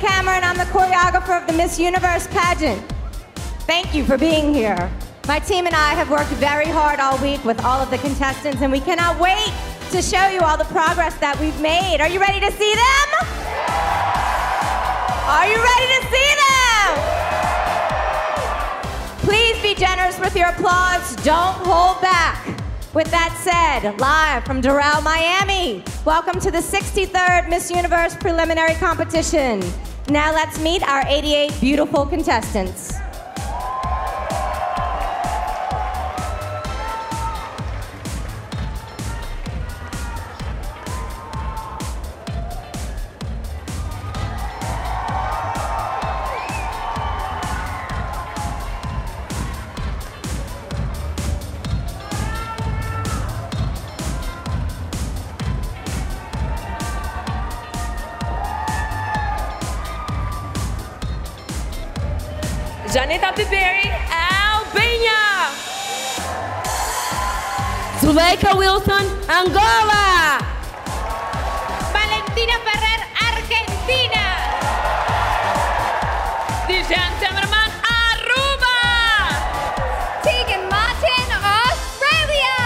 Cameron. I'm the choreographer of the Miss Universe pageant. Thank you for being here. My team and I have worked very hard all week with all of the contestants, and we cannot wait to show you all the progress that we've made. Are you ready to see them? Are you ready to see them? Please be generous with your applause. Don't hold back. With that said, live from Doral, Miami, welcome to the 63rd Miss Universe preliminary competition. Now let's meet our 88 beautiful contestants. Janita Biberi, Albania. Zuleika Wilson, Angola. Valentina Ferrer, Argentina. Dijan Timmerman, Aruba. Tegan Martin, Australia.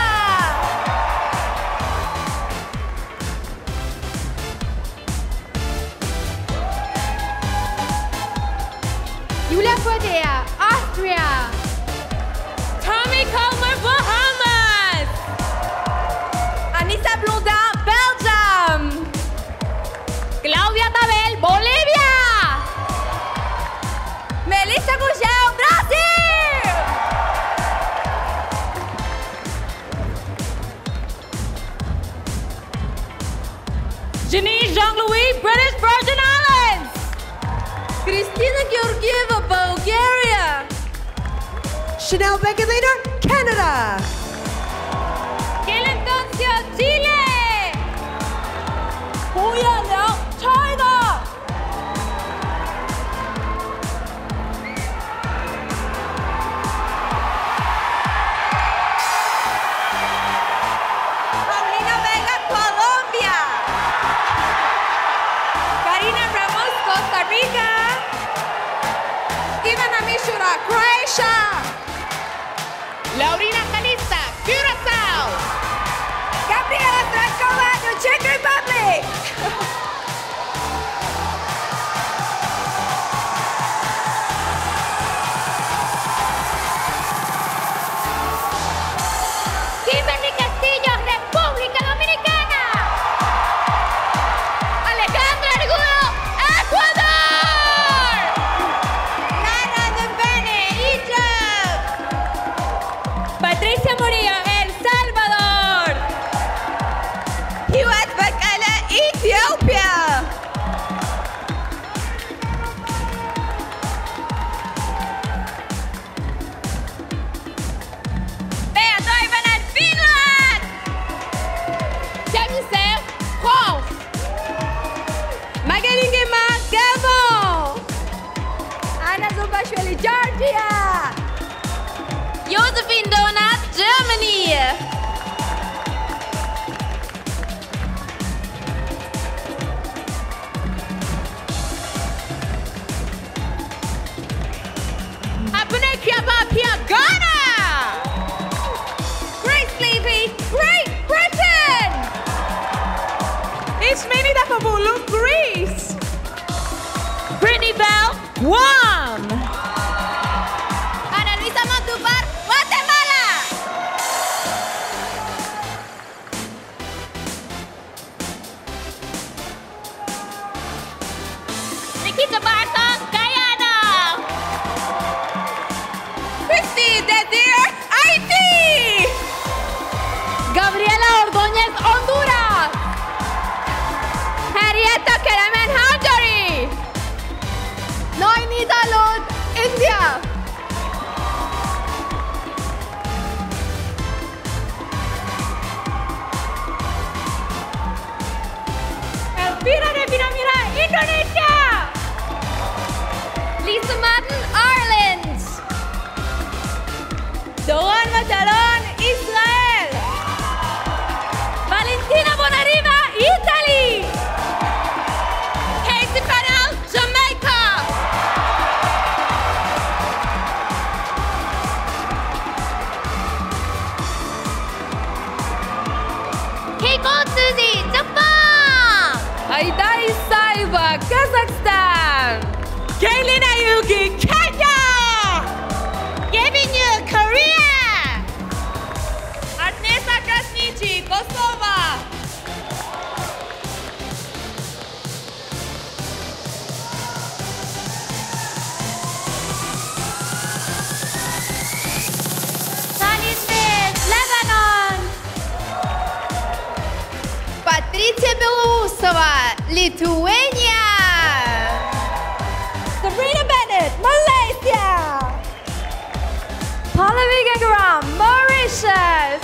Julia Fodea, Austria. Tommy Coleman, Bahamas. Anissa Blondin, Belgium. Claudia Tabel, Bolivia. Melissa Gugel, Brazil. Janine Jean-Louis, British Virgin Islands. Kristina Georgieva, Bulgaria. Chanel Beckelader, Canada. Kellen Toncio, Chile. Huya Liao, China. Paulina Vega, Colombia. Karina Ramos, Costa Rica. Ivana Mishura, Croatia. Laurina Calista, Curaçao. Gabriela Strankova, the Czech Republic. Kimberly Castillo, República Dominicana. Alejandra Argudo, Ecuador. Nana de Bene, Egypt. Patricia Murillo, El Salvador. Hiwat Bakala, Ethiopia. Bea Toivonen, Finland. Jamie France. Magali Gema, Gabon. Anna Zubashvili, Georgia. Josephine Donat, Germany. Abune Kiabapia, Ghana. Grace Levy, Great Britain. Ismeni Dapabulu, Greece. Brittany Bell, Guam. Ana Luisa Montupar, Guatemala. Suzy, Japan! Aida Isaiva, Kazakhstan! Kaylin Ayugi, Kenya! Gavin Yu, Korea! Arnesa Krasnichi, Kosovo! Sunny Smith, Lebanon! Patricia Belousova, Lithuania. Sabrina Bennett, Malaysia! Pallavi Gangaram, Mauritius.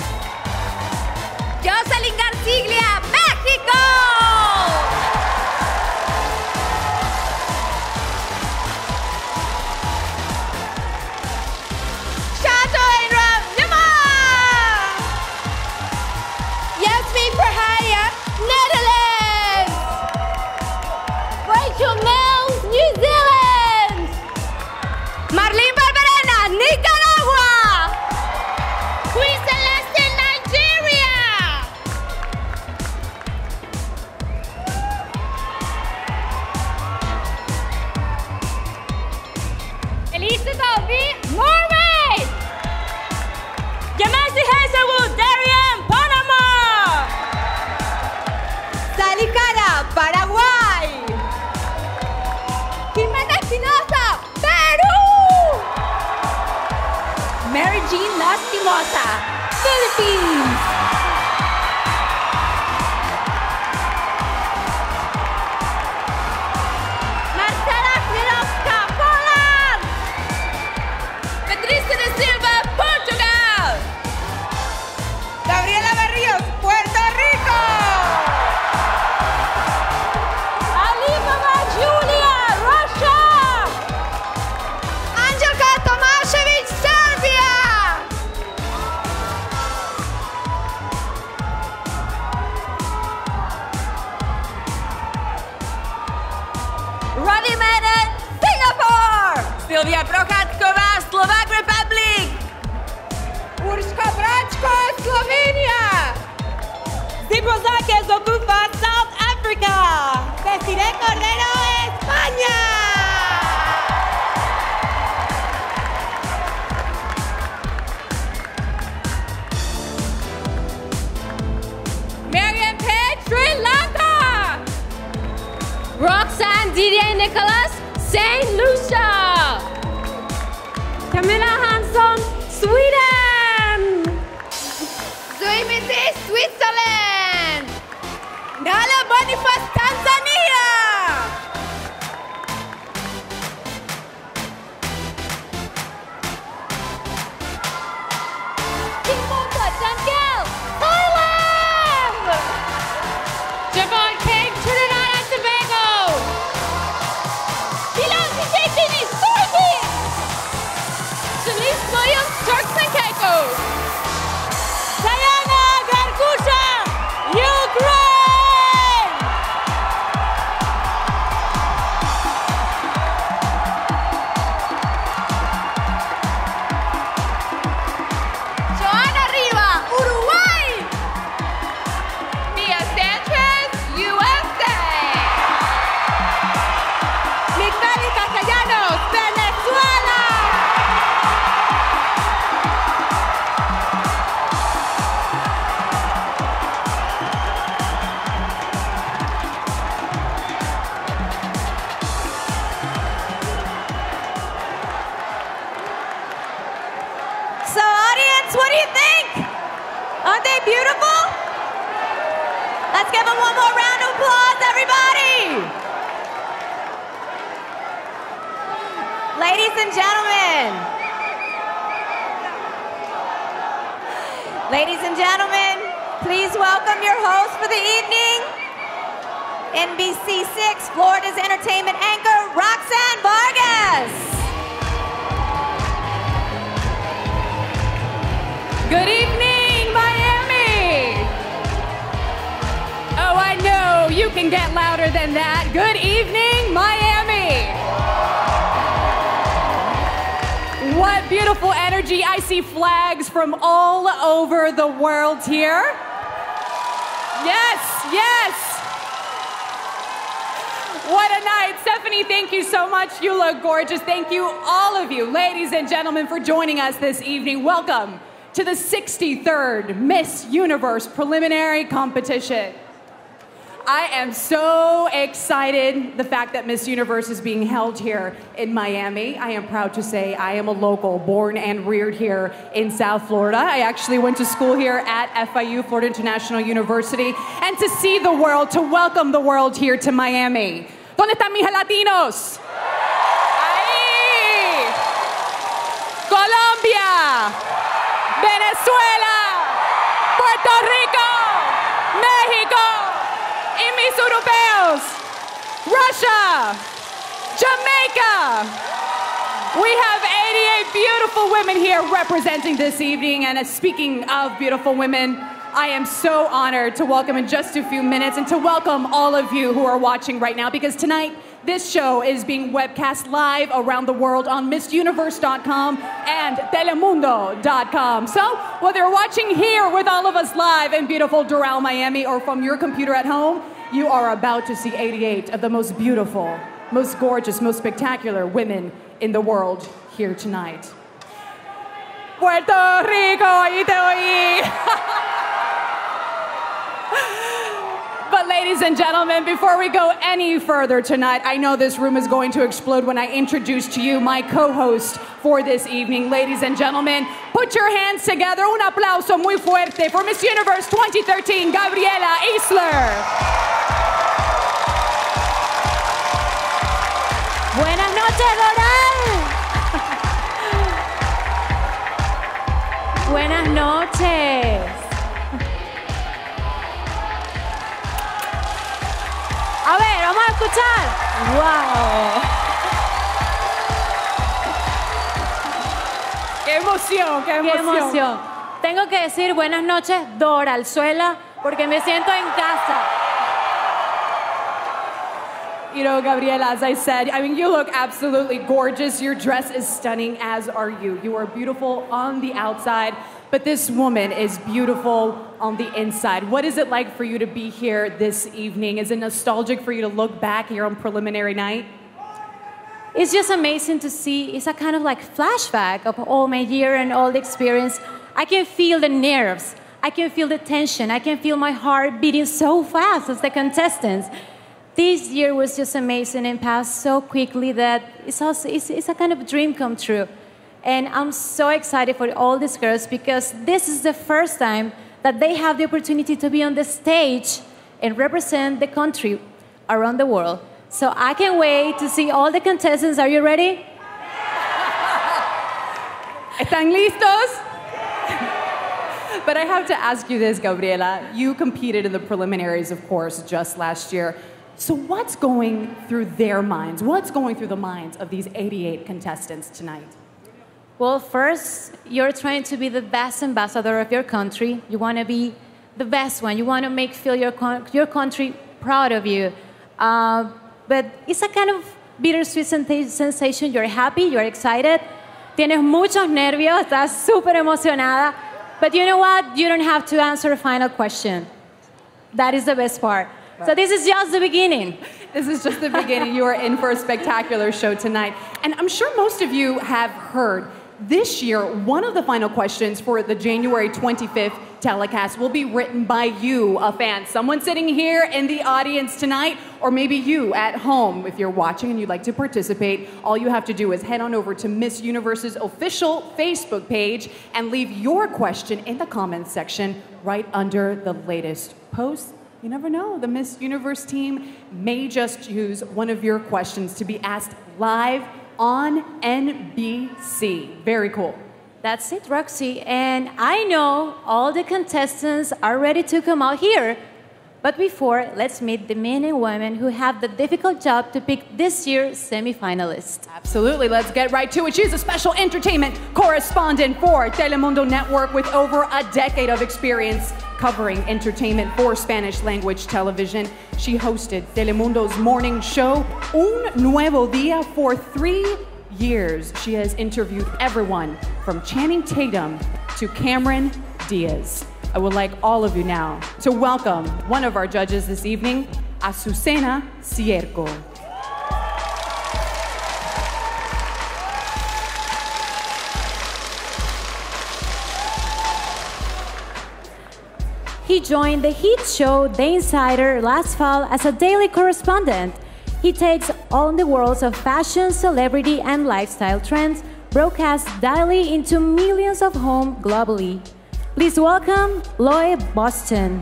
Jocelyn Garciglia, Mexico. Shato Inram, Myanmar. Yasmin Prahaya, Netherlands. Rachel Mills, New Zealand. Marlene Barberena, Nicaragua. Queen Celeste, Nigeria! Elisa Dalby, Norway! Yamasi Hazelwood, Darien, Panama! Salicana, Paraguay! Jimena Espinosa, Perú. Mary Jean Lastimosa, Philippines. Marcela Kwiatkowska, Poland! Patricia da Silva, Portugal! Gabriela Barrios, Puerto Rico! Alibaba Julia, Russia! Angelka Tomashevich, Serbia. Ronnie Menon, Singapore! Sylvia Prochatkova, Slovak Republic! Urška Bračko, Slovenia! Zibozake Zokufa, South Africa! Desiree Cordero, España! Marian Page, Sri Lanka! Roxanne Didier Nicholas, St. Lucia! Camilla Hansson, Sweden! Zoe Mete, Switzerland. Nala Boniface, Tanzania. Kimota Daniel, Thailand! Javon King, Trinidad and Tobago! Pilansi Tekini, Serbia! Denise Williams, Turks and Caicos! Diana Garkusha, Ukraine! Joana Riva, Uruguay. Mia Sanchez, USA! Mikali Castellanos, Venezuela! So audience, what do you think? Aren't they beautiful? Let's give them one more round of applause, everybody! Ladies and gentlemen. Ladies and gentlemen, please welcome your host for the evening, NBC6 Florida's entertainment anchor, Roxanne Vargas. Good evening, Miami! Oh, I know, you can get louder than that. Good evening, Miami! What beautiful energy. I see flags from all over the world here. Yes, yes. What a night. Stephanie, thank you so much. You look gorgeous. Thank you, all of you, ladies and gentlemen, for joining us this evening. Welcome to the 63rd Miss Universe preliminary competition. I am so excited the fact that Miss Universe is being held here in Miami. I am proud to say I am a local, born and reared here in South Florida. I actually went to school here at FIU, Florida International University, and to see the world, to welcome the world here to Miami. ¿Dónde están mis latinos? Ahí. Colombia, Venezuela, Puerto Rico, México, y mis europeos, Russia, Jamaica. We have 88 beautiful women here representing this evening. And speaking of beautiful women, I am so honored to welcome in just a few minutes and to welcome all of you who are watching right now, because tonight this show is being webcast live around the world on MissUniverse.com and Telemundo.com. So whether you're watching here with all of us live in beautiful Doral, Miami, or from your computer at home, you are about to see 88 of the most beautiful, most gorgeous, most spectacular women in the world here tonight. Puerto Rico, ahí te oí. But ladies and gentlemen, before we go any further tonight, I know this room is going to explode when I introduce to you my co-host for this evening. Ladies and gentlemen, put your hands together. Un aplauso muy fuerte for Miss Universe 2013, Gabriela Isler. Buenas noches, Doral. Buenas noches. A ver, vamos a escuchar. ¡Wow! ¡Qué emoción, qué emoción! ¡Qué emoción! Tengo que decir buenas noches, Doralzuela, porque me siento en casa. You know, Gabriela, as I said, I mean, you look absolutely gorgeous. Your dress is stunning, as are you. You are beautiful on the outside, but this woman is beautiful on the inside. What is it like for you to be here this evening? Is it nostalgic for you to look back here on preliminary night? It's just amazing to see. It's a kind of like flashback of all my year and all the experience. I can feel the nerves. I can feel the tension. I can feel my heart beating so fast as the contestants. This year was just amazing and passed so quickly that it's a kind of dream come true. And I'm so excited for all these girls because this is the first time that they have the opportunity to be on the stage and represent the country around the world. So I can't wait to see all the contestants. Are you ready? ¿Están listos? But I have to ask you this, Gabriela. You competed in the preliminaries, of course, just last year. So what's going through their minds? What's going through the minds of these 88 contestants tonight? Well, first, you're trying to be the best ambassador of your country. You want to be the best one. You want to feel your country proud of you. But it's a kind of bittersweet sensation. You're happy, you're excited. Tienes muchos nervios, estás súper emocionada. But you know what? You don't have to answer the final question. That is the best part. Right. So this is just the beginning. This is just the beginning. You are in for a spectacular show tonight. And I'm sure most of you have heard this year, one of the final questions for the January 25th telecast will be written by you, a fan. Someone sitting here in the audience tonight, or maybe you at home. If you're watching and you'd like to participate, all you have to do is head on over to Miss Universe's official Facebook page and leave your question in the comments section right under the latest post. You never know, the Miss Universe team may just use one of your questions to be asked live on NBC. Very cool. That's it, Roxy. And I know all the contestants are ready to come out here. But before, let's meet the men and women who have the difficult job to pick this year's semifinalists. Absolutely, let's get right to it. She's a special entertainment correspondent for Telemundo Network with over a decade of experience covering entertainment for Spanish language television. She hosted Telemundo's morning show, Un Nuevo Día, for 3 years. She has interviewed everyone from Channing Tatum to Cameron Diaz. I would like all of you now to welcome one of our judges this evening, Azucena Cierco. He joined the hit show The Insider last fall as a daily correspondent. He takes on the worlds of fashion, celebrity, and lifestyle trends, broadcast daily into millions of homes globally. Please welcome Loie Boston.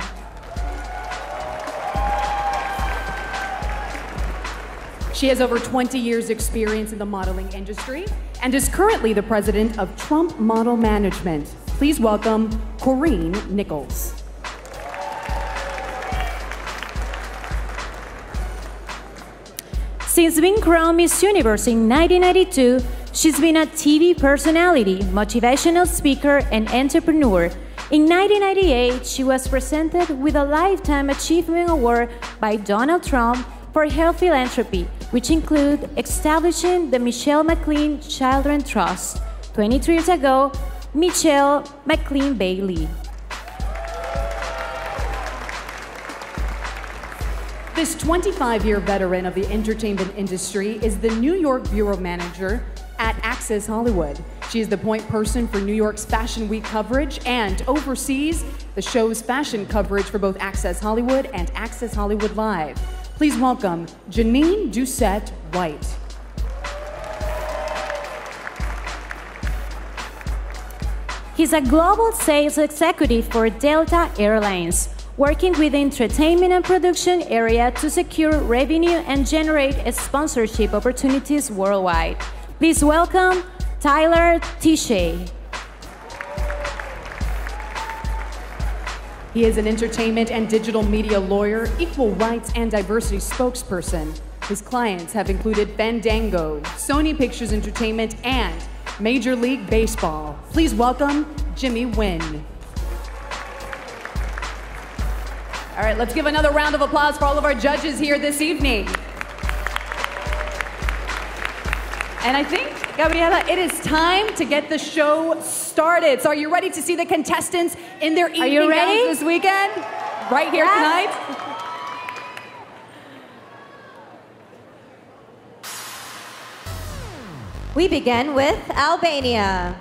She has over 20 years' experience in the modeling industry and is currently the president of Trump Model Management. Please welcome Corinne Nichols. Since being crowned Miss Universe in 1992, she's been a TV personality, motivational speaker, and entrepreneur. In 1998, she was presented with a Lifetime Achievement Award by Donald Trump for her philanthropy, which include establishing the Michelle McLean Children's Trust. 23 years ago, Michelle McLean Bailey. This 25-year veteran of the entertainment industry is the New York bureau manager at Access Hollywood. She is the point person for New York's Fashion Week coverage and oversees the show's fashion coverage for both Access Hollywood and Access Hollywood Live. Please welcome Janine Doucette White. He's a global sales executive for Delta Airlines, working with the entertainment and production area to secure revenue and generate sponsorship opportunities worldwide. Please welcome Tyler Tische. He is an entertainment and digital media lawyer, equal rights and diversity spokesperson. His clients have included Fandango, Sony Pictures Entertainment, and Major League Baseball. Please welcome Jimmy Nguyen. All right, let's give another round of applause for all of our judges here this evening. And I think, Gabriela, it is time to get the show started. So are you ready to see the contestants in their evening gowns this weekend? Right here tonight? We begin with Albania.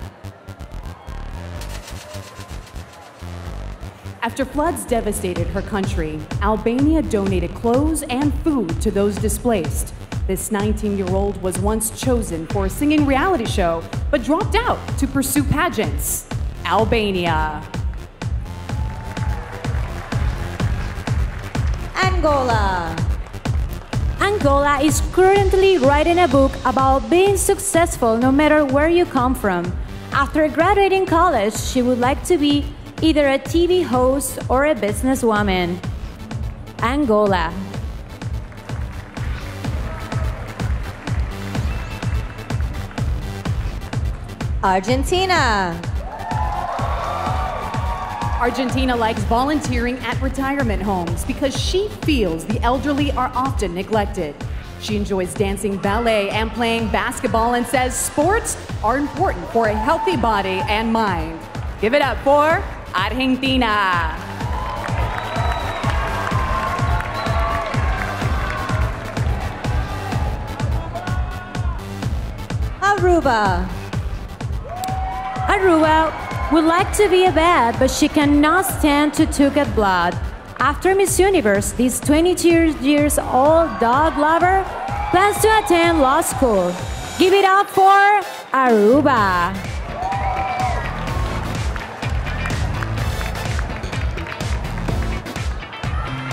After floods devastated her country, Albania donated clothes and food to those displaced. This 19-year-old was once chosen for a singing reality show, but dropped out to pursue pageants. Albania. Angola. Angola is currently writing a book about being successful no matter where you come from. After graduating college, she would like to be either a TV host or a businesswoman. Angola. Argentina. Argentina likes volunteering at retirement homes because she feels the elderly are often neglected. She enjoys dancing ballet and playing basketball and says sports are important for a healthy body and mind. Give it up for Argentina. Aruba. Aruba would like to be a vet, but she cannot stand to get blood. After Miss Universe, this 22 years old dog lover plans to attend law school. Give it up for Aruba.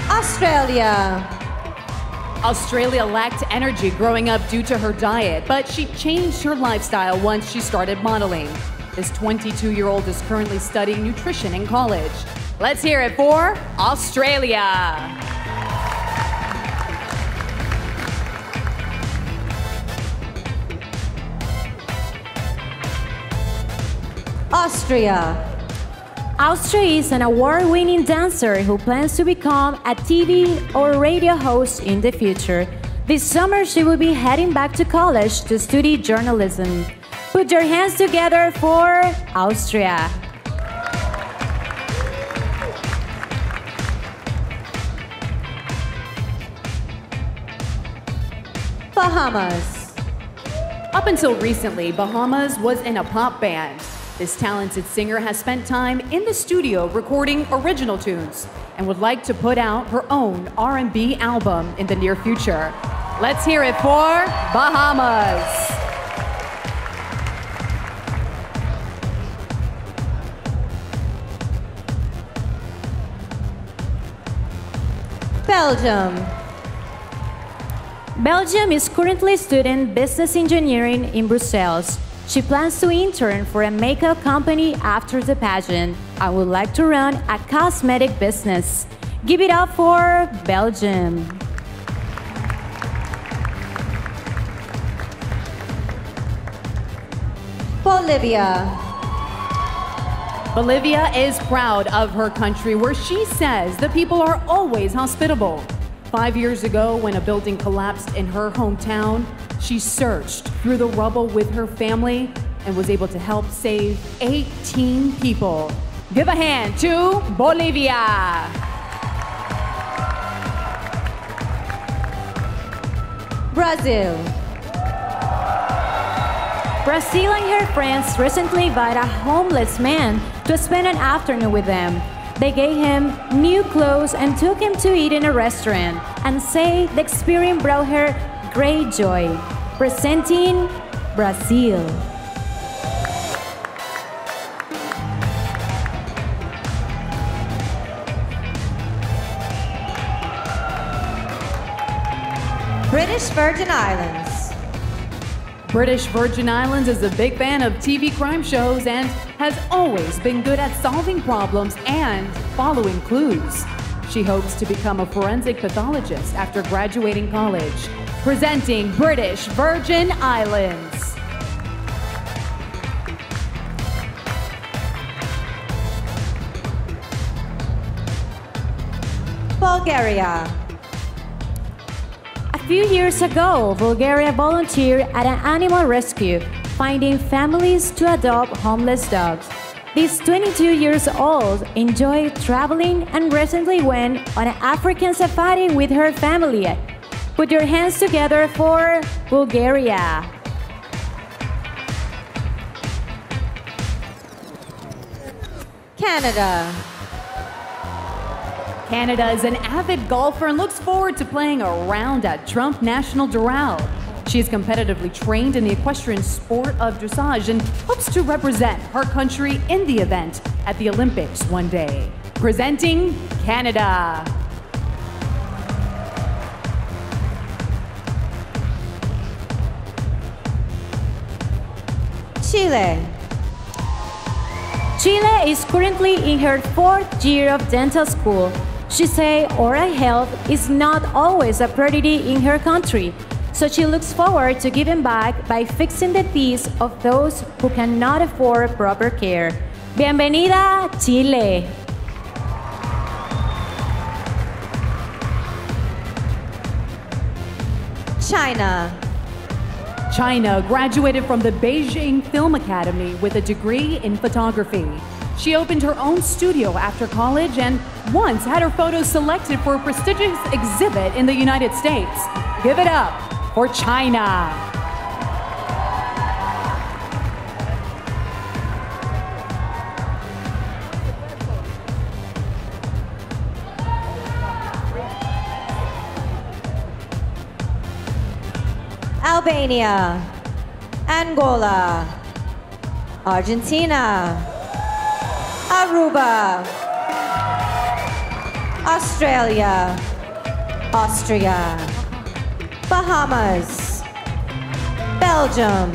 Australia. Australia lacked energy growing up due to her diet, but she changed her lifestyle once she started modeling. This 22-year-old is currently studying nutrition in college. Let's hear it for Australia. Austria. Austria is an award-winning dancer who plans to become a TV or radio host in the future. This summer, she will be heading back to college to study journalism. Put your hands together for Austria. Bahamas. Up until recently, Bahamas was in a pop band. This talented singer has spent time in the studio recording original tunes and would like to put out her own R&B album in the near future. Let's hear it for Bahamas. Belgium. Belgium is currently studying business engineering in Brussels. She plans to intern for a makeup company after the pageant and would like to run a cosmetic business. Give it up for Belgium. Bolivia. Bolivia is proud of her country, where she says the people are always hospitable. 5 years ago, when a building collapsed in her hometown, she searched through the rubble with her family and was able to help save 18 people. Give a hand to Bolivia. Brazil. Brazil and her friends recently invited a homeless man to spend an afternoon with them. They gave him new clothes and took him to eat in a restaurant and say the experience brought her great joy. Presenting Brazil. British Virgin Islands. British Virgin Islands is a big fan of TV crime shows and has always been good at solving problems and following clues. She hopes to become a forensic pathologist after graduating college. Presenting British Virgin Islands. Bulgaria. A few years ago, Bulgaria volunteered at an animal rescue, finding families to adopt homeless dogs. This 22 years old enjoyed traveling and recently went on an African safari with her family. Put your hands together for Bulgaria. Canada. Canada is an avid golfer and looks forward to playing a round at Trump National Doral. She is competitively trained in the equestrian sport of dressage and hopes to represent her country in the event at the Olympics one day. Presenting Canada. Chile. Chile is currently in her 4th year of dental school. She says oral health is not always a priority in her country, so she looks forward to giving back by fixing the teeth of those who cannot afford proper care. Bienvenida, Chile! China. China graduated from the Beijing Film Academy with a degree in photography. She opened her own studio after college and once had her photos selected for a prestigious exhibit in the United States. Give it up for China. Albania. Angola. Argentina. Aruba. Australia. Austria. Bahamas. Belgium.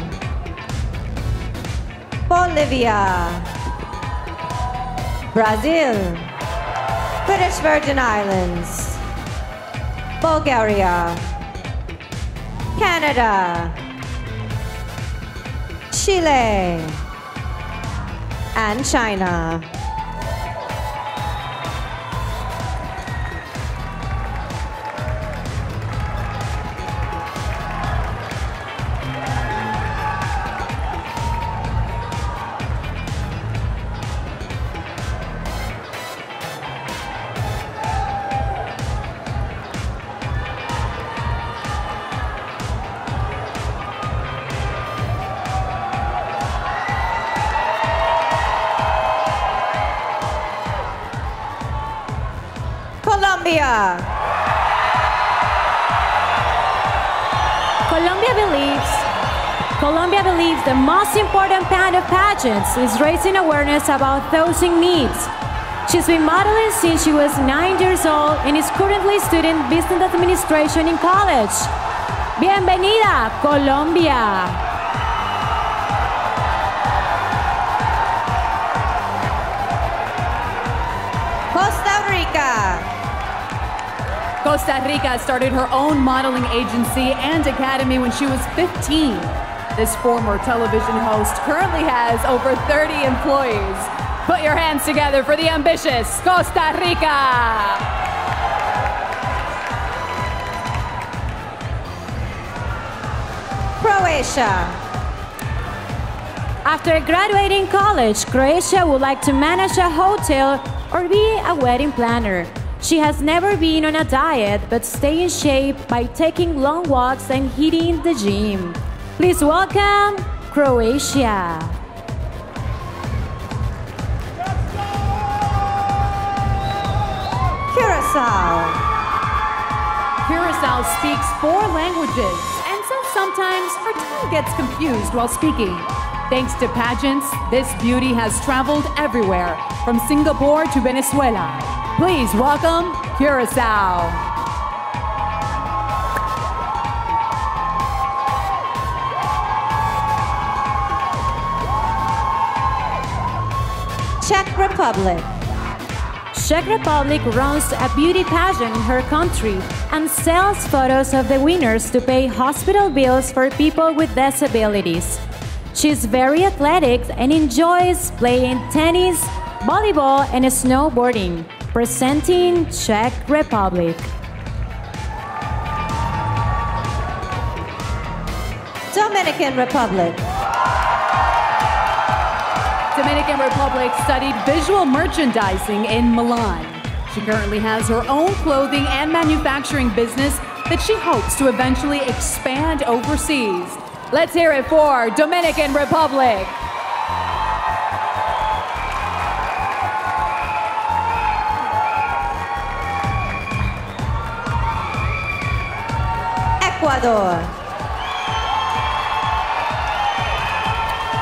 Bolivia. Brazil. British Virgin Islands. Bulgaria. Canada. Chile. And China. Colombia. Colombia believes the most important part of pageants is raising awareness about those in need. She's been modeling since she was 9 years old and is currently studying business administration in college. Bienvenida, Colombia. Costa Rica. Costa Rica started her own modeling agency and academy when she was 15. This former television host currently has over 30 employees. Put your hands together for the ambitious Costa Rica. Croatia. After graduating college, Croatia would like to manage a hotel or be a wedding planner. She has never been on a diet, but stay in shape by taking long walks and hitting the gym. Please welcome Croatia. Curacao speaks 4 languages, and so sometimes her tongue gets confused while speaking. Thanks to pageants, this beauty has traveled everywhere, from Singapore to Venezuela. Please welcome Curacao. Czech Republic. Czech Republic runs a beauty pageant in her country and sells photos of the winners to pay hospital bills for people with disabilities. She's very athletic and enjoys playing tennis, volleyball, and snowboarding, presenting Czech Republic. Dominican Republic. Dominican Republic studied visual merchandising in Milan. She currently has her own clothing and manufacturing business that she hopes to eventually expand overseas. Let's hear it for Dominican Republic. Ecuador.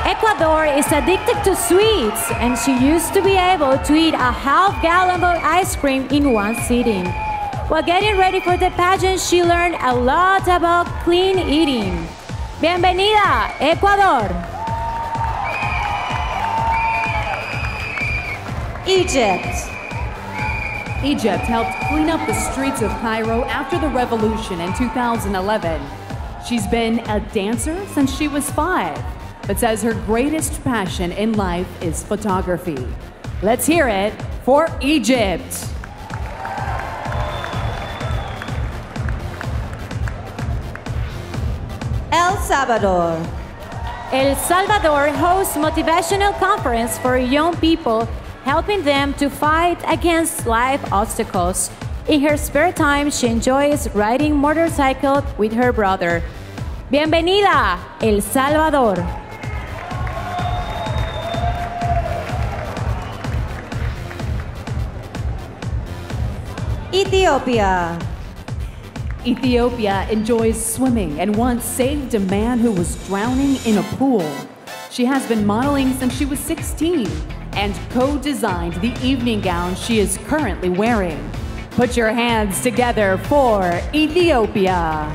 Ecuador is addicted to sweets, and she used to be able to eat a half-gallon of ice cream in one sitting. While getting ready for the pageant, she learned a lot about clean eating. Bienvenida, Ecuador. Egypt. Egypt helped clean up the streets of Cairo after the revolution in 2011. She's been a dancer since she was 5, but says her greatest passion in life is photography. Let's hear it for Egypt. El Salvador. El Salvador hosts motivational conference for young people, helping them to fight against life obstacles. In her spare time, she enjoys riding motorcycle with her brother. Bienvenida, El Salvador. Ethiopia. Ethiopia enjoys swimming and once saved a man who was drowning in a pool. She has been modeling since she was 16 and co-designed the evening gown she is currently wearing. Put your hands together for Ethiopia.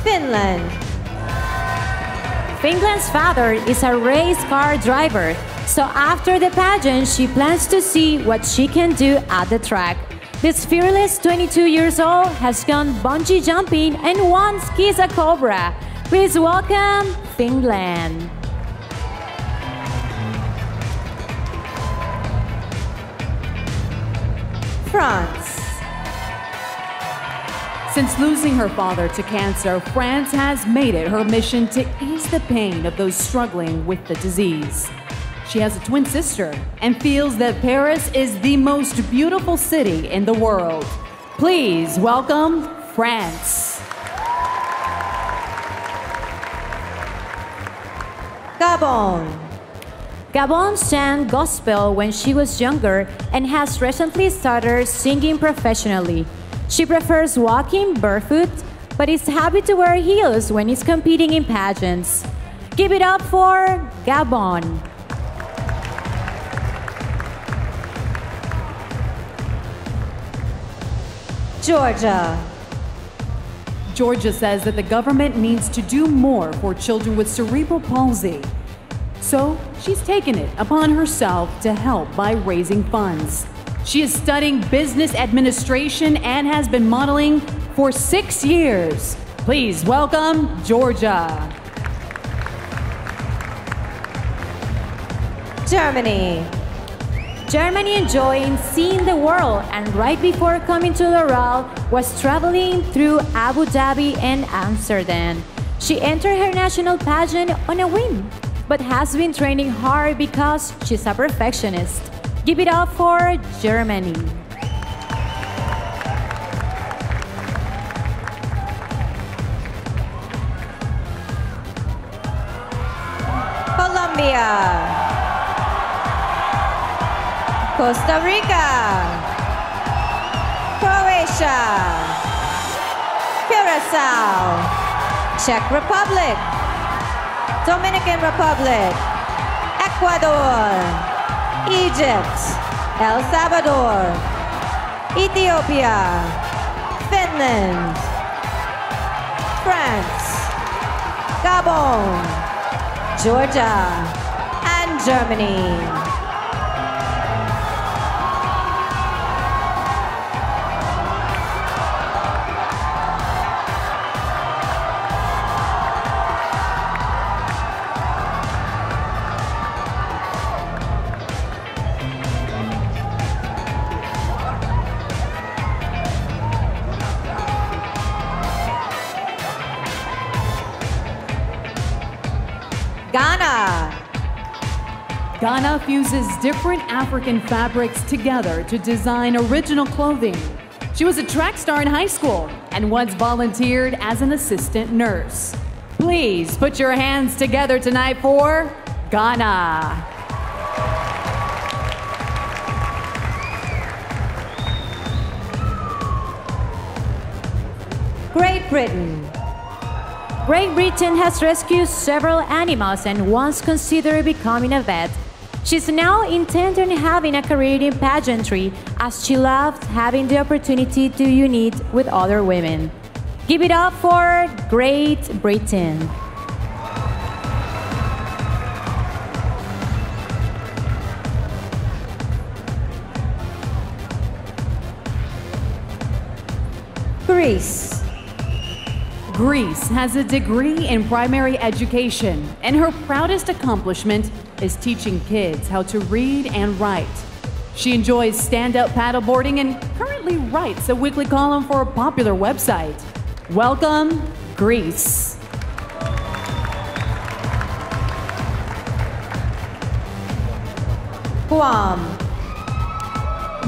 Finland. Finland's father is a race car driver, so after the pageant, she plans to see what she can do at the track. This fearless 22 years old has gone bungee jumping and once kissed a cobra. Please welcome Finland. France. Since losing her father to cancer, France has made it her mission to ease the pain of those struggling with the disease. She has a twin sister and feels that Paris is the most beautiful city in the world. Please welcome France. Gabon. Gabon sang gospel when she was younger and has recently started singing professionally. She prefers walking barefoot, but is happy to wear heels when is competing in pageants. Give it up for Gabon. Georgia. Georgia says that the government needs to do more for children with cerebral palsy. So she's taken it upon herself to help by raising funds. She is studying business administration and has been modeling for 6 years. Please welcome Georgia. Germany. Germany enjoying seeing the world, and right before coming to Laurel was traveling through Abu Dhabi and Amsterdam. She entered her national pageant on a whim, but has been training hard because she's a perfectionist. Give it up for Germany. Colombia. Costa Rica. Croatia. Curacao. Czech Republic. Dominican Republic. Ecuador. Egypt. El Salvador. Ethiopia. Finland. France. Gabon. Georgia. And Germany. Ghana. Ghana fuses different African fabrics together to design original clothing. She was a track star in high school and once volunteered as an assistant nurse. Please put your hands together tonight for Ghana. Great Britain. Great Britain has rescued several animals and once considered becoming a vet. She's now intent on having a career in pageantry as she loves having the opportunity to unite with other women. Give it up for Great Britain. Greece. Greece has a degree in primary education, and her proudest accomplishment is teaching kids how to read and write. She enjoys stand-up paddleboarding and currently writes a weekly column for a popular website. Welcome, Greece. Guam.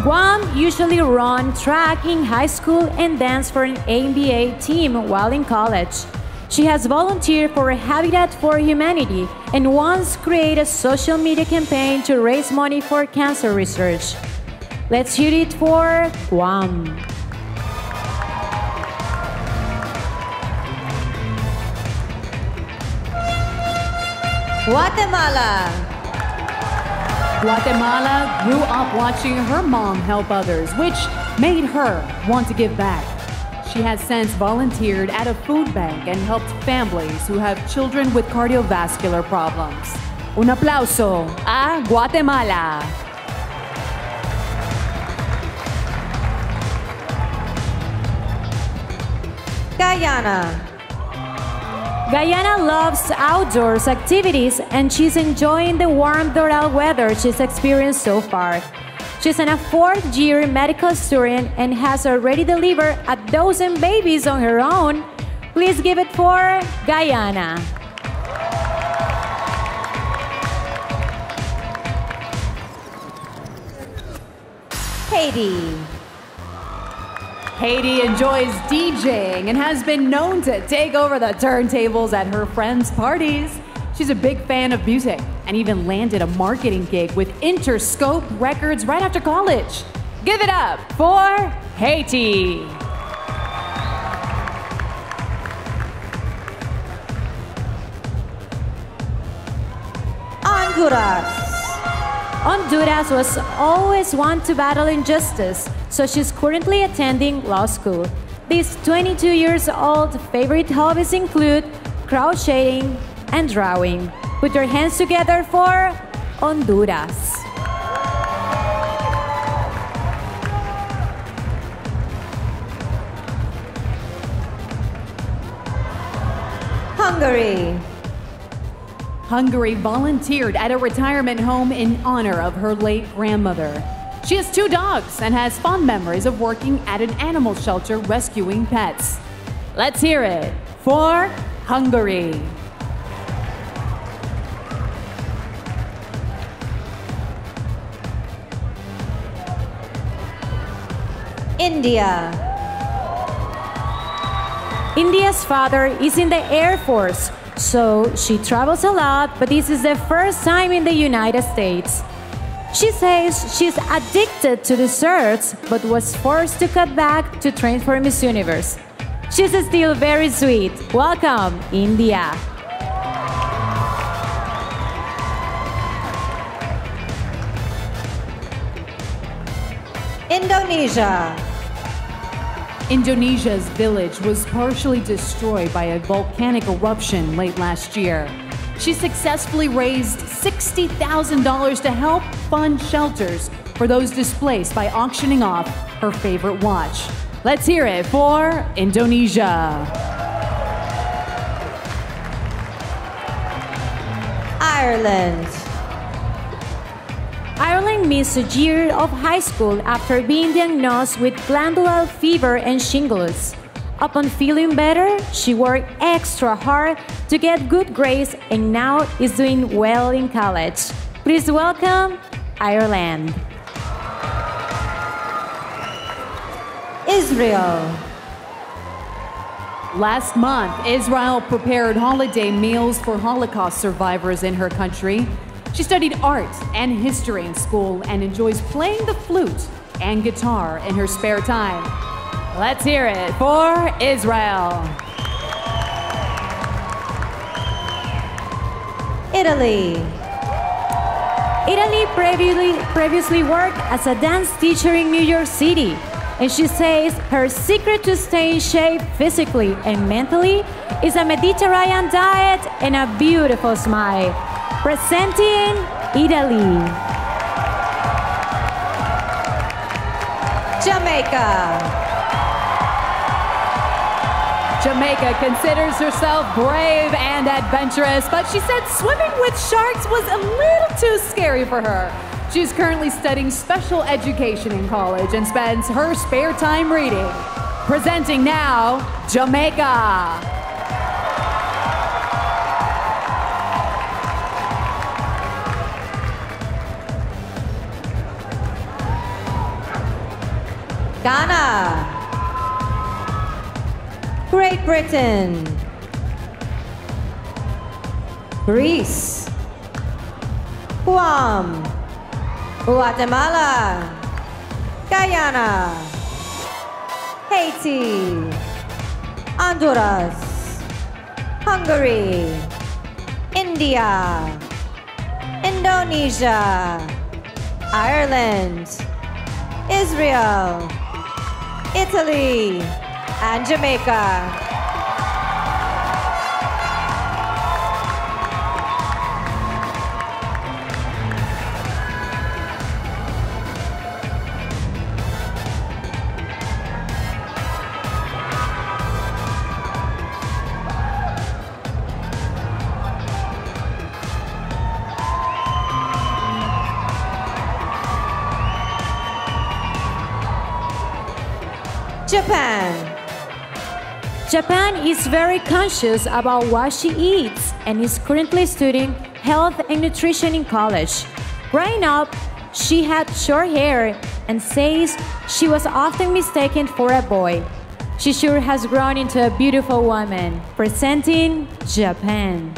Guam usually run track in high school and dance for an NBA team while in college. She has volunteered for Habitat for Humanity and once created a social media campaign to raise money for cancer research. Let's hear it for Guam. Guatemala. Guatemala grew up watching her mom help others, which made her want to give back. She has since volunteered at a food bank and helped families who have children with cardiovascular problems. Un aplauso a Guatemala. Guyana. Guyana loves outdoors activities and she's enjoying the warm Doral weather she's experienced so far. She's in a fourth-year medical student and has already delivered 12 babies on her own. Please give it for Guyana. Haiti. Haiti enjoys DJing and has been known to take over the turntables at her friends' parties. She's a big fan of music and even landed a marketing gig with Interscope Records right after college. Give it up for Haiti. Honduras was always one to battle injustice, so she's currently attending law school. This 22 years old favorite hobbies include crocheting and drawing. Put your hands together for Honduras. Hungary volunteered at a retirement home in honor of her late grandmother. She has 2 dogs and has fond memories of working at an animal shelter rescuing pets. Let's hear it for Hungary. India's father is in the Air Force, so she travels a lot, but this is the first time in the United States. She says she's addicted to desserts, but was forced to cut back to train for Miss Universe. She's still very sweet. Welcome, India. Indonesia's village was partially destroyed by a volcanic eruption late last year. She successfully raised $60,000 to help fund shelters for those displaced by auctioning off her favorite watch. Let's hear it for Indonesia. Ireland missed a year of high school after being diagnosed with glandular fever and shingles. Upon feeling better, she worked extra hard to get good grades and now is doing well in college. Please welcome Ireland. Last month, Israel prepared holiday meals for Holocaust survivors in her country. She studied art and history in school and enjoys playing the flute and guitar in her spare time. Let's hear it for Israel. Italy previously worked as a dance teacher in New York City, and she says her secret to stay in shape physically and mentally is a Mediterranean diet and a beautiful smile. Presenting Italy. Jamaica considers herself brave and adventurous, but she said swimming with sharks was a little too scary for her. She's currently studying special education in college and spends her spare time reading. Presenting now, Jamaica. Ghana, Great Britain, Greece, Guam, Guatemala, Guyana, Haiti, Honduras, Hungary, India, Indonesia, Ireland, Israel, Italy, and Jamaica. Japan is very conscious about what she eats and is currently studying health and nutrition in college. Growing up, she had short hair and says she was often mistaken for a boy. She sure has grown into a beautiful woman. Presenting Japan.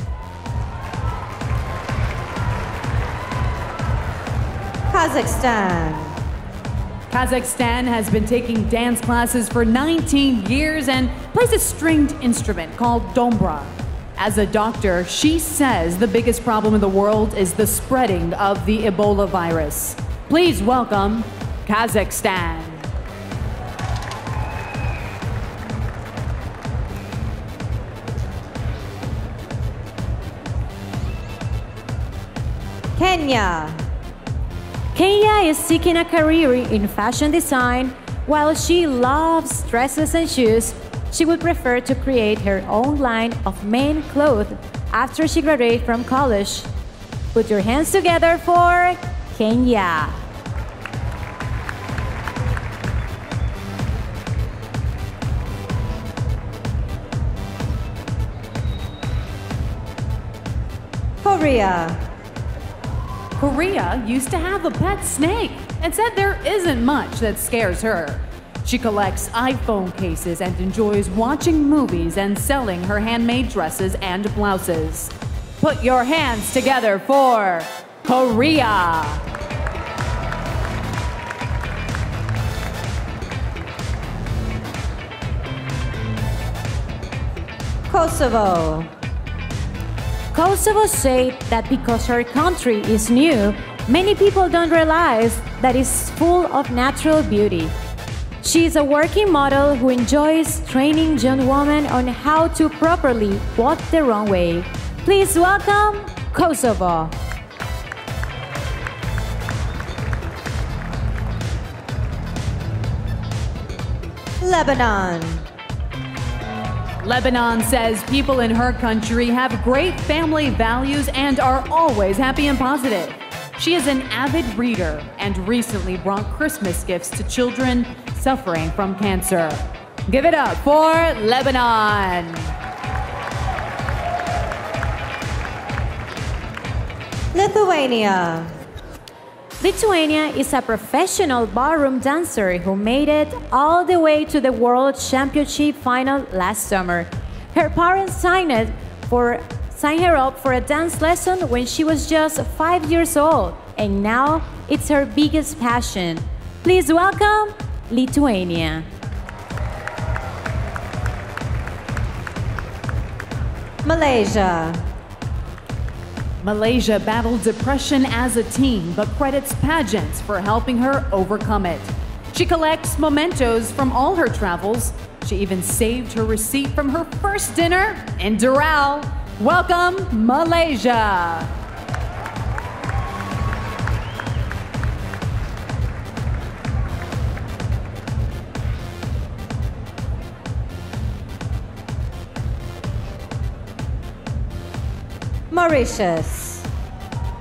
Kazakhstan. Kazakhstan has been taking dance classes for 19 years and plays a stringed instrument called dombra. As a doctor, she says the biggest problem in the world is the spreading of the Ebola virus. Please welcome Kazakhstan. Kenya. Kenya is seeking a career in fashion design. While she loves dresses and shoes, she would prefer to create her own line of men clothes after she graduates from college. Put your hands together for Kenya. Korea. Korea used to have a pet snake and said there isn't much that scares her. She collects iPhone cases and enjoys watching movies and selling her handmade dresses and blouses. Put your hands together for Korea. Kosovo. Kosovo said that because her country is new, many people don't realize that it's full of natural beauty. She is a working model who enjoys training young women on how to properly walk the wrong way. Please welcome Kosovo. Lebanon. Lebanon says people in her country have great family values and are always happy and positive. She is an avid reader and recently brought Christmas gifts to children suffering from cancer. Give it up for Lebanon. Lithuania. Lithuania is a professional ballroom dancer who made it all the way to the World Championship final last summer. Her parents signed her up for a dance lesson when she was just 5 years old, and now it's her biggest passion. Please welcome Lithuania. Malaysia. Malaysia battled depression as a teen, but credits pageants for helping her overcome it. She collects mementos from all her travels. She even saved her receipt from her first dinner in Doral. Welcome, Malaysia. Mauritius.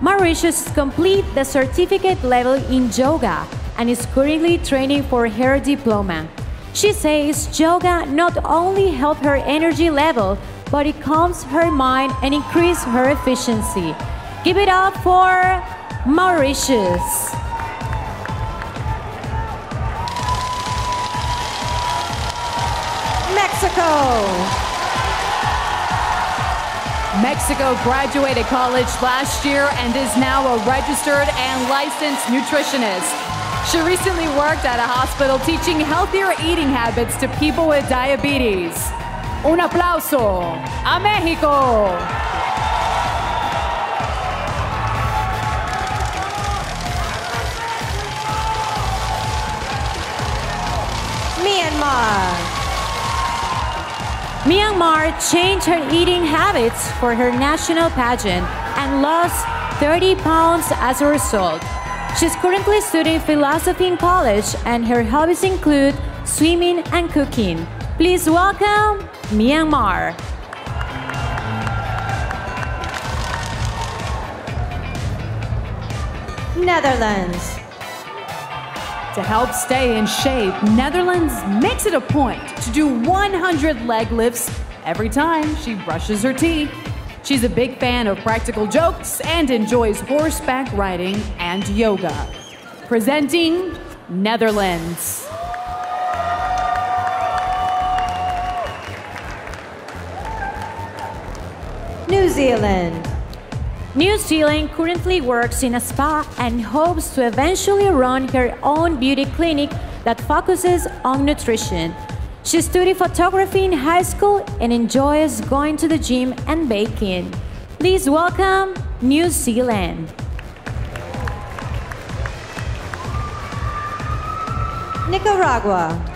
Mauritius complete the certificate level in yoga and is currently training for her diploma. She says yoga not only helps her energy level, but it calms her mind and increases her efficiency. Give it up for Mauritius. Mexico. Mexico graduated college last year and is now a registered and licensed nutritionist. She recently worked at a hospital teaching healthier eating habits to people with diabetes. Un aplauso a Mexico. Myanmar. Myanmar changed her eating habits for her national pageant and lost 30 pounds as a result. She's currently studying philosophy in college and her hobbies include swimming and cooking. Please welcome Myanmar. Netherlands. To help stay in shape, Netherlands makes it a point to do 100 leg lifts every time she brushes her teeth. She's a big fan of practical jokes and enjoys horseback riding and yoga. Presenting Netherlands. New Zealand. New Zealand currently works in a spa and hopes to eventually run her own beauty clinic that focuses on nutrition. She studied photography in high school and enjoys going to the gym and baking. Please welcome New Zealand. Nicaragua.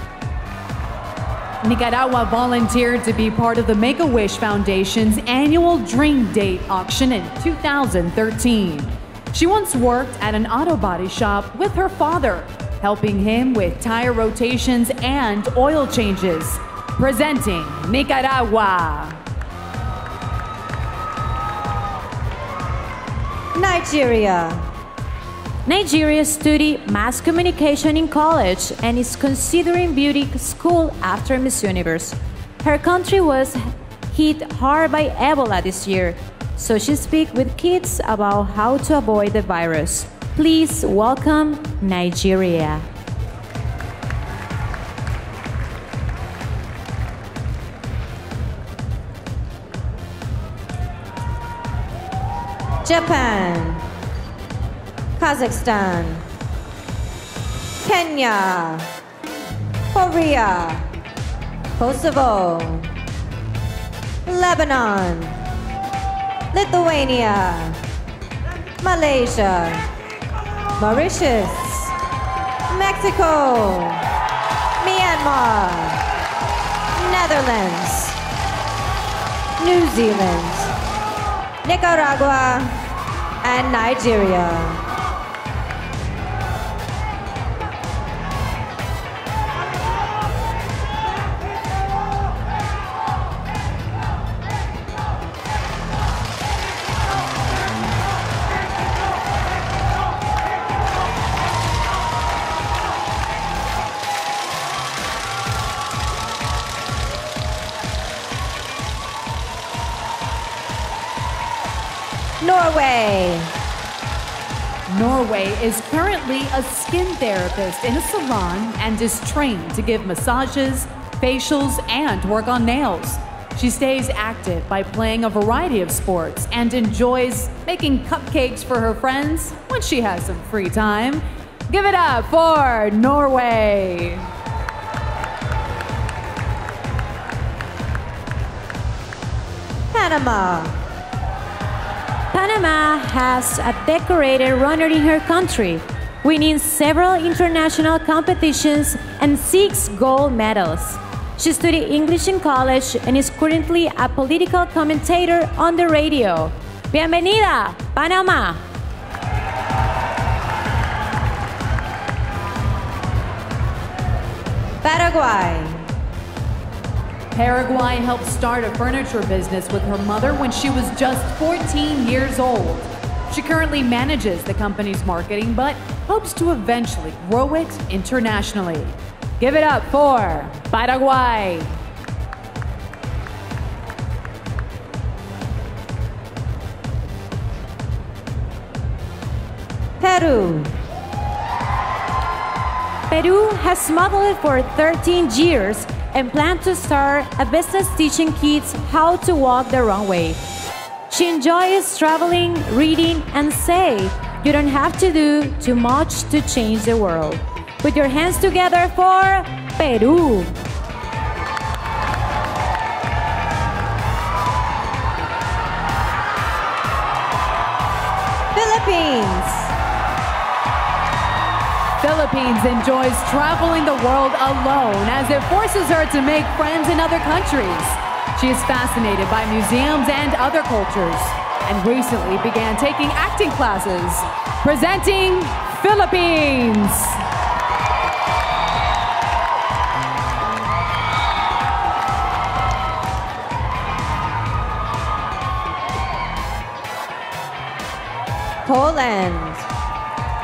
Nicaragua volunteered to be part of the Make-A-Wish Foundation's annual Dream Date auction in 2013. She once worked at an auto body shop with her father, helping him with tire rotations and oil changes. Presenting Nicaragua. Nigeria. Nigeria studied mass communication in college and is considering beauty school after Miss Universe. Her country was hit hard by Ebola this year, so she speaks with kids about how to avoid the virus. Please welcome Nigeria. Japan. Kazakhstan. Kenya. Korea. Kosovo. Lebanon. Lithuania. Malaysia. Mauritius. Mexico. Myanmar. Netherlands. New Zealand. Nicaragua and Nigeria. Norway. Norway is currently a skin therapist in a salon and is trained to give massages, facials, and work on nails. She stays active by playing a variety of sports and enjoys making cupcakes for her friends when she has some free time. Give it up for Norway. Panama. Panama has a decorated runner in her country, winning several international competitions and 6 gold medals. She studied English in college and is currently a political commentator on the radio. Bienvenida, Panama! Paraguay. Paraguay helped start a furniture business with her mother when she was just 14 years old. She currently manages the company's marketing, but hopes to eventually grow it internationally. Give it up for Paraguay. Peru. Peru has modeled for 13 years and plans to start a business teaching kids how to walk the runway. She enjoys traveling, reading, and say, you don't have to do too much to change the world. Put your hands together for Peru. Philippines. Philippines enjoys traveling the world alone as it forces her to make friends in other countries. She is fascinated by museums and other cultures and recently began taking acting classes. Presenting Philippines. Poland.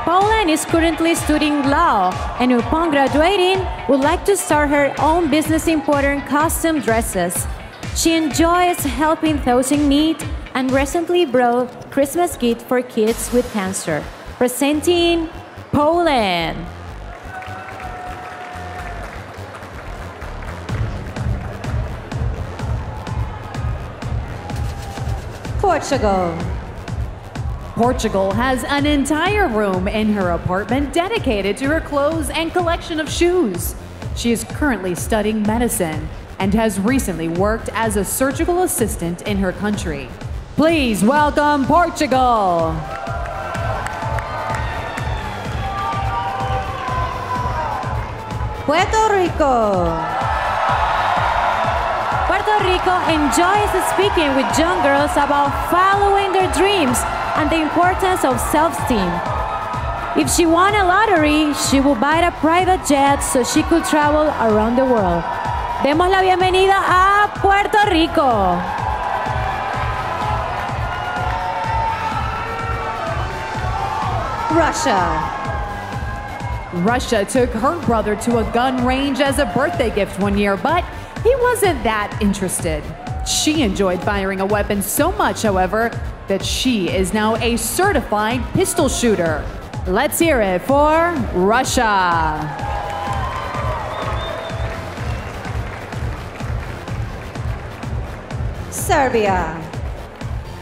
Poland is currently studying law and upon graduating would like to start her own business importing custom dresses. She enjoys helping those in need and recently brought Christmas gift for kids with cancer. Presenting Poland. Portugal. Portugal has an entire room in her apartment dedicated to her clothes and collection of shoes. She is currently studying medicine and has recently worked as a surgical assistant in her country. Please welcome Portugal. Puerto Rico. Puerto Rico enjoys speaking with young girls about following their dreams and the importance of self-esteem. If she won a lottery, she would buy a private jet so she could travel around the world. Demos la bienvenida a Puerto Rico. Russia. Russia took her brother to a gun range as a birthday gift one year, but he wasn't that interested. She enjoyed firing a weapon so much, however, that she is now a certified pistol shooter. Let's hear it for Russia. Serbia.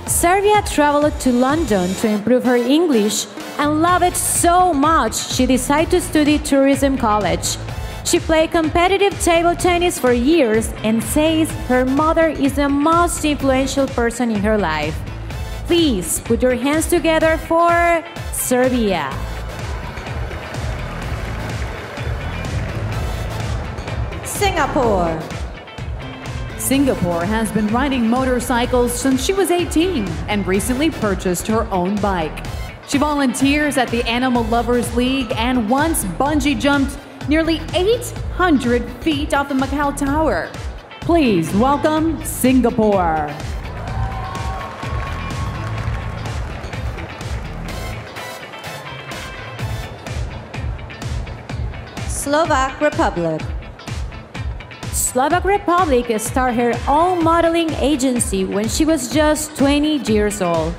Serbia traveled to London to improve her English and loved it so much she decided to study tourism college. She played competitive table tennis for years and says her mother is the most influential person in her life. Please put your hands together for Serbia. Singapore. Singapore has been riding motorcycles since she was 18 and recently purchased her own bike. She volunteers at the Animal Lovers League and once bungee jumped nearly 800 feet off the Macau Tower. Please welcome Singapore. Slovak Republic. Slovak Republic started her own modeling agency when she was just 20 years old.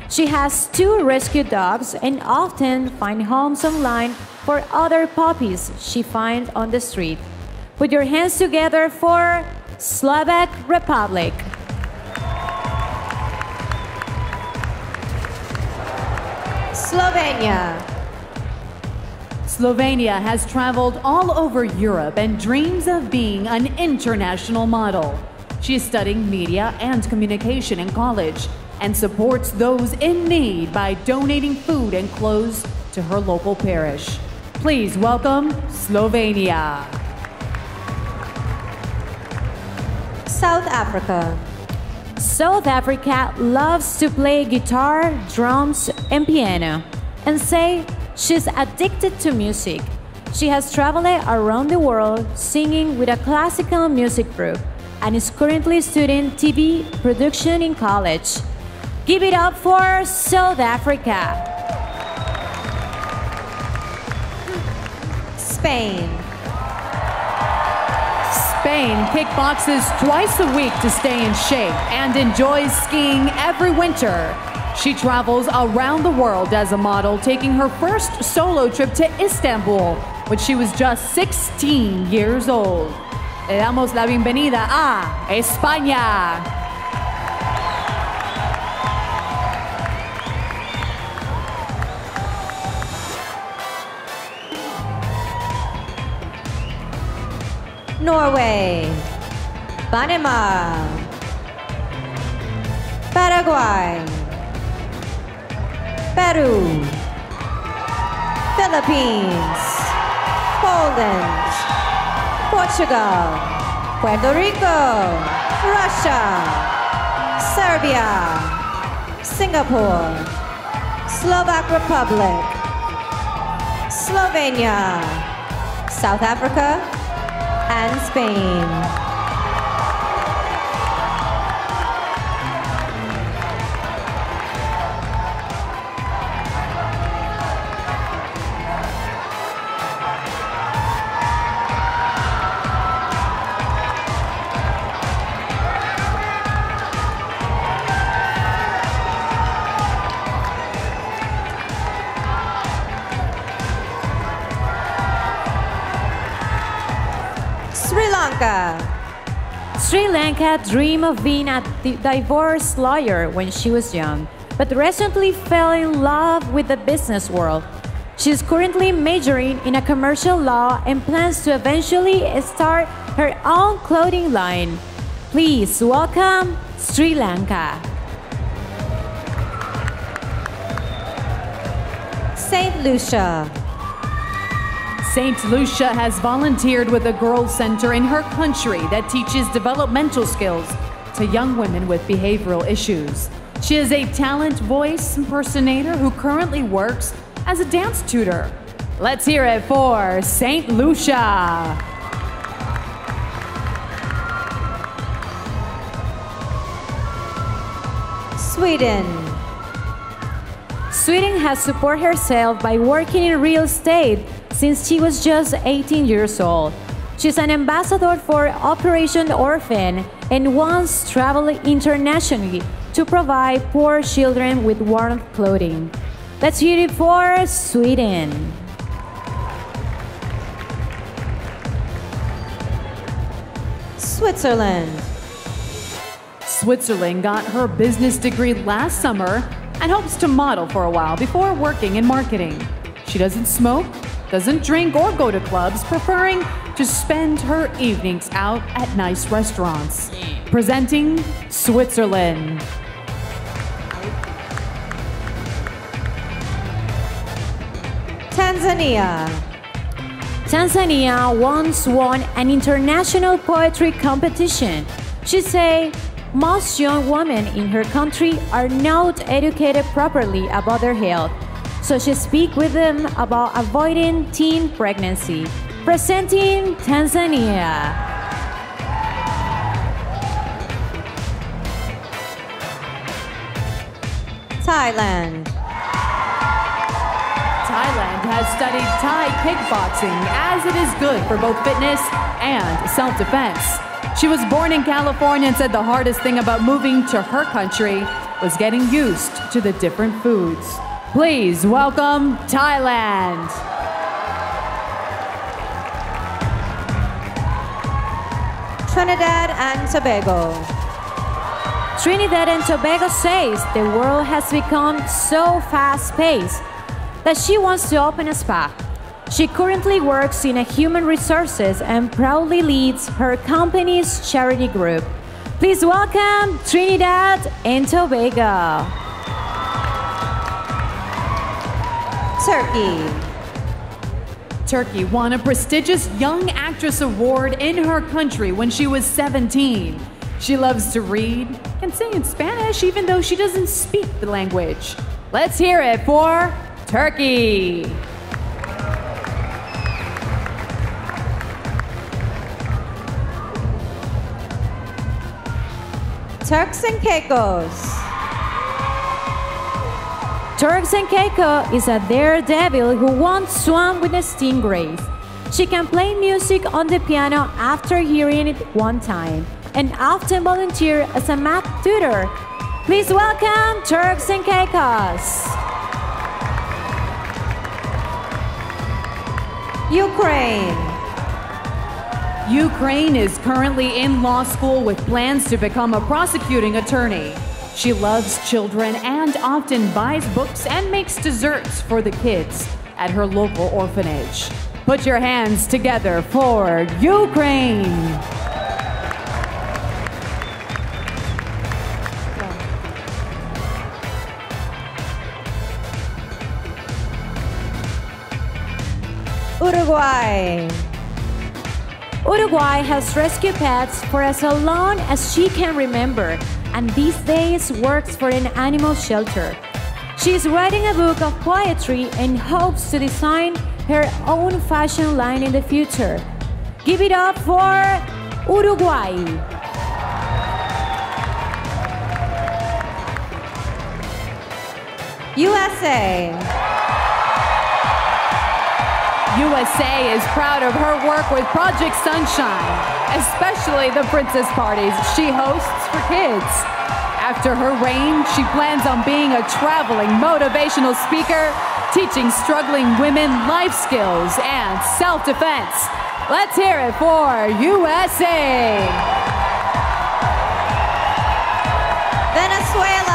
She has 2 rescue dogs and often finds homes online for other puppies she finds on the street. Put your hands together for Slovak Republic. Slovenia. Slovenia has traveled all over Europe and dreams of being an international model. She is studying media and communication in college and supports those in need by donating food and clothes to her local parish. Please welcome Slovenia. South Africa. South Africa loves to play guitar, drums, and piano, and say she's addicted to music. She has traveled around the world singing with a classical music group and is currently studying TV production in college. Give it up for South Africa. Spain. Spain kickboxes twice a week to stay in shape and enjoys skiing every winter. She travels around the world as a model, taking her first solo trip to Istanbul when she was just 16 years old. Le damos la bienvenida a España. Norway. Panama. Paraguay. Peru. Philippines. Poland. Portugal. Puerto Rico. Russia. Serbia. Singapore. Slovak Republic. Slovenia. South Africa. And Spain. Sri Lanka. Sri Lanka dreamed of being a divorce lawyer when she was young. but recently fell in love with the business world. She's currently majoring in a commercial law and plans to eventually start her own clothing line. Please welcome Sri Lanka. St. Lucia. St. Lucia has volunteered with a girls' center in her country that teaches developmental skills to young women with behavioral issues. She is a talent voice impersonator who currently works as a dance tutor. Let's hear it for St. Lucia. Sweden. Sweden has supported herself by working in real estate since she was just 18 years old. She's an ambassador for Operation Orphan and once traveled internationally to provide poor children with warm clothing. Let's hear it for Sweden. Switzerland. Switzerland got her business degree last summer and hopes to model for a while before working in marketing. She doesn't smoke, doesn't drink or go to clubs, preferring to spend her evenings out at nice restaurants. Presenting Switzerland. Tanzania. Tanzania once won an international poetry competition. She said most young women in her country are not educated properly about their health, so she speaks with them about avoiding teen pregnancy. Presenting Tanzania. Thailand. Thailand has studied Thai kickboxing as it is good for both fitness and self-defense. She was born in California and said the hardest thing about moving to her country was getting used to the different foods. Please welcome Thailand. Trinidad and Tobago. Trinidad and Tobago says the world has become so fast-paced that she wants to open a spa. She currently works in a human resources and proudly leads her company's charity group. Please welcome Trinidad and Tobago. Turkey. Turkey won a prestigious Young Actress Award in her country when she was 17. She loves to read, can sing in Spanish even though she doesn't speak the language. Let's hear it for Turkey. Turks and Caicos. Turks and Caicos is a daredevil who once swam with the stingrays. She can play music on the piano after hearing it one time and often volunteer as a math tutor. Please welcome Turks and Caicos. Ukraine. Ukraine is currently in law school with plans to become a prosecuting attorney. She loves children and often buys books and makes desserts for the kids at her local orphanage. Put your hands together for Ukraine. Uruguay. Uruguay has rescued pets for as long as she can remember, and these days works for an animal shelter. She is writing a book of poetry and hopes to design her own fashion line in the future. Give it up for Uruguay. USA. USA is proud of her work with Project Sunshine, especially the princess parties she hosts for kids. After her reign, she plans on being a traveling motivational speaker, teaching struggling women life skills and self-defense. Let's hear it for USA. Venezuela.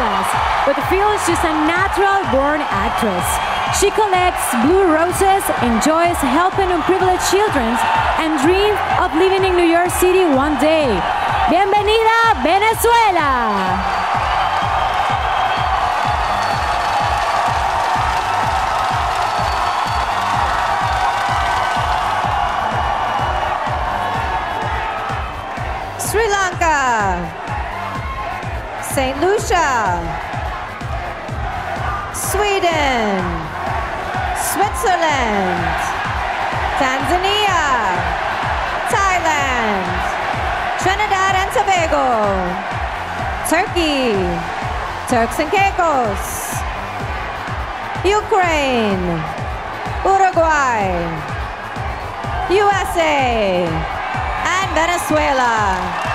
class, but feels she's a natural-born actress. She collects blue roses, enjoys helping unprivileged children, and dreams of living in New York City one day. Bienvenida, Venezuela! Sri Lanka, St. Lucia, Sweden, Switzerland, Tanzania, Thailand, Trinidad and Tobago, Turkey, Turks and Caicos, Ukraine, Uruguay, USA, and Venezuela.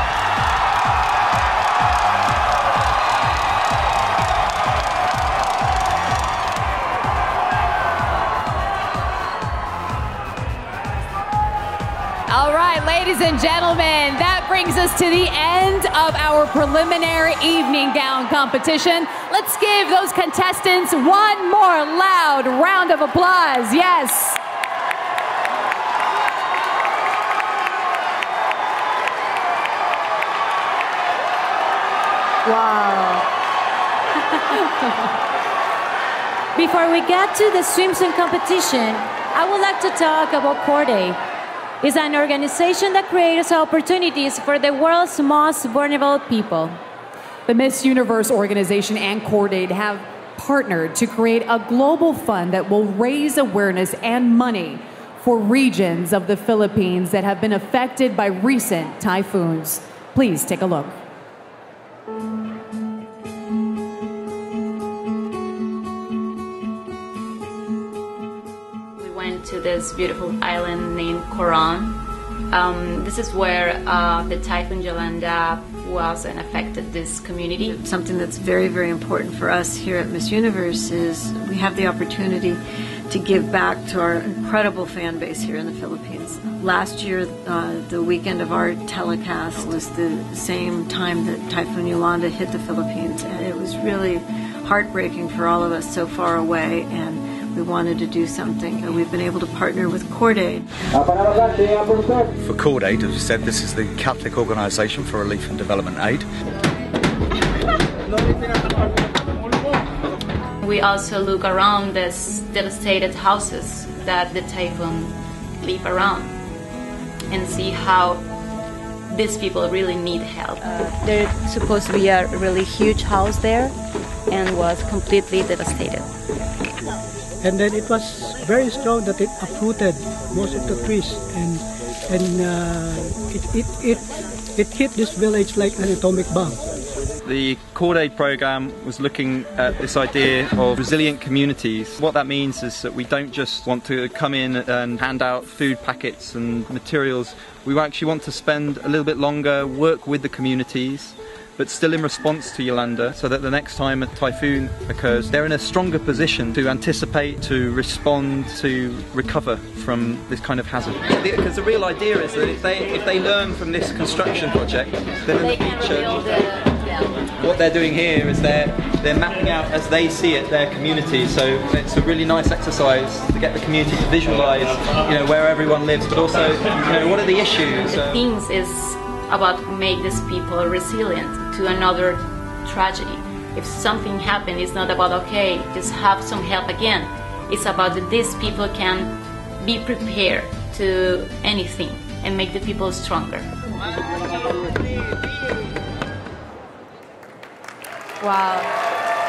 All right, ladies and gentlemen, that brings us to the end of our preliminary evening gown competition. Let's give those contestants one more loud round of applause. Yes. Wow. Before we get to the swimsuit competition, I would like to talk about Corday. It's an organization that creates opportunities for the world's most vulnerable people. The Miss Universe organization and Cordaid have partnered to create a global fund that will raise awareness and money for regions of the Philippines that have been affected by recent typhoons. Please take a look. To this beautiful island named Coron. This is where the Typhoon Yolanda was and affected this community. Something that's very, very important for us here at Miss Universe is we have the opportunity to give back to our incredible fan base here in the Philippines. Last year, the weekend of our telecast was the same time that Typhoon Yolanda hit the Philippines, and it was really heartbreaking for all of us so far away, and we wanted to do something, and we've been able to partner with Cordaid. For Cordaid, as you said, this is the Catholic Organisation for Relief and Development Aid. We also look around these devastated houses that the typhoon leave around and see how these people really need help. There's supposed to be a really huge house there and was completely devastated. And then it was very strong that it uprooted most of the trees, and it hit this village like an atomic bomb. The Cordaid program was looking at this idea of resilient communities. What that means is that we don't just want to come in and hand out food packets and materials. We actually want to spend a little bit longer, work with the communities, but still in response to Yolanda, so that the next time a typhoon occurs, they're in a stronger position to anticipate, to respond, to recover from this kind of hazard. Because the real idea is that if they learn from this construction project, then in the future, what they're doing here is they're mapping out as they see it their community. So it's a really nice exercise to get the community to visualise, where everyone lives, but also, what are the issues. Things is about make these people resilient to another tragedy. If something happened, it's not about, okay, just have some help again. It's about that these people can be prepared to anything and make the people stronger. Wow,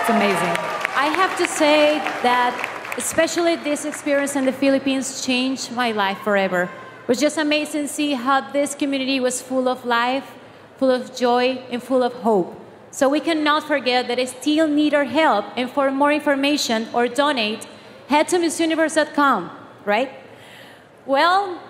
it's amazing. I have to say that especially this experience in the Philippines changed my life forever. It was just amazing to see how this community was full of life, full of joy, and full of hope. So we cannot forget that I still need our help, and for more information or donate, head to MissUniverse.com, right? Well,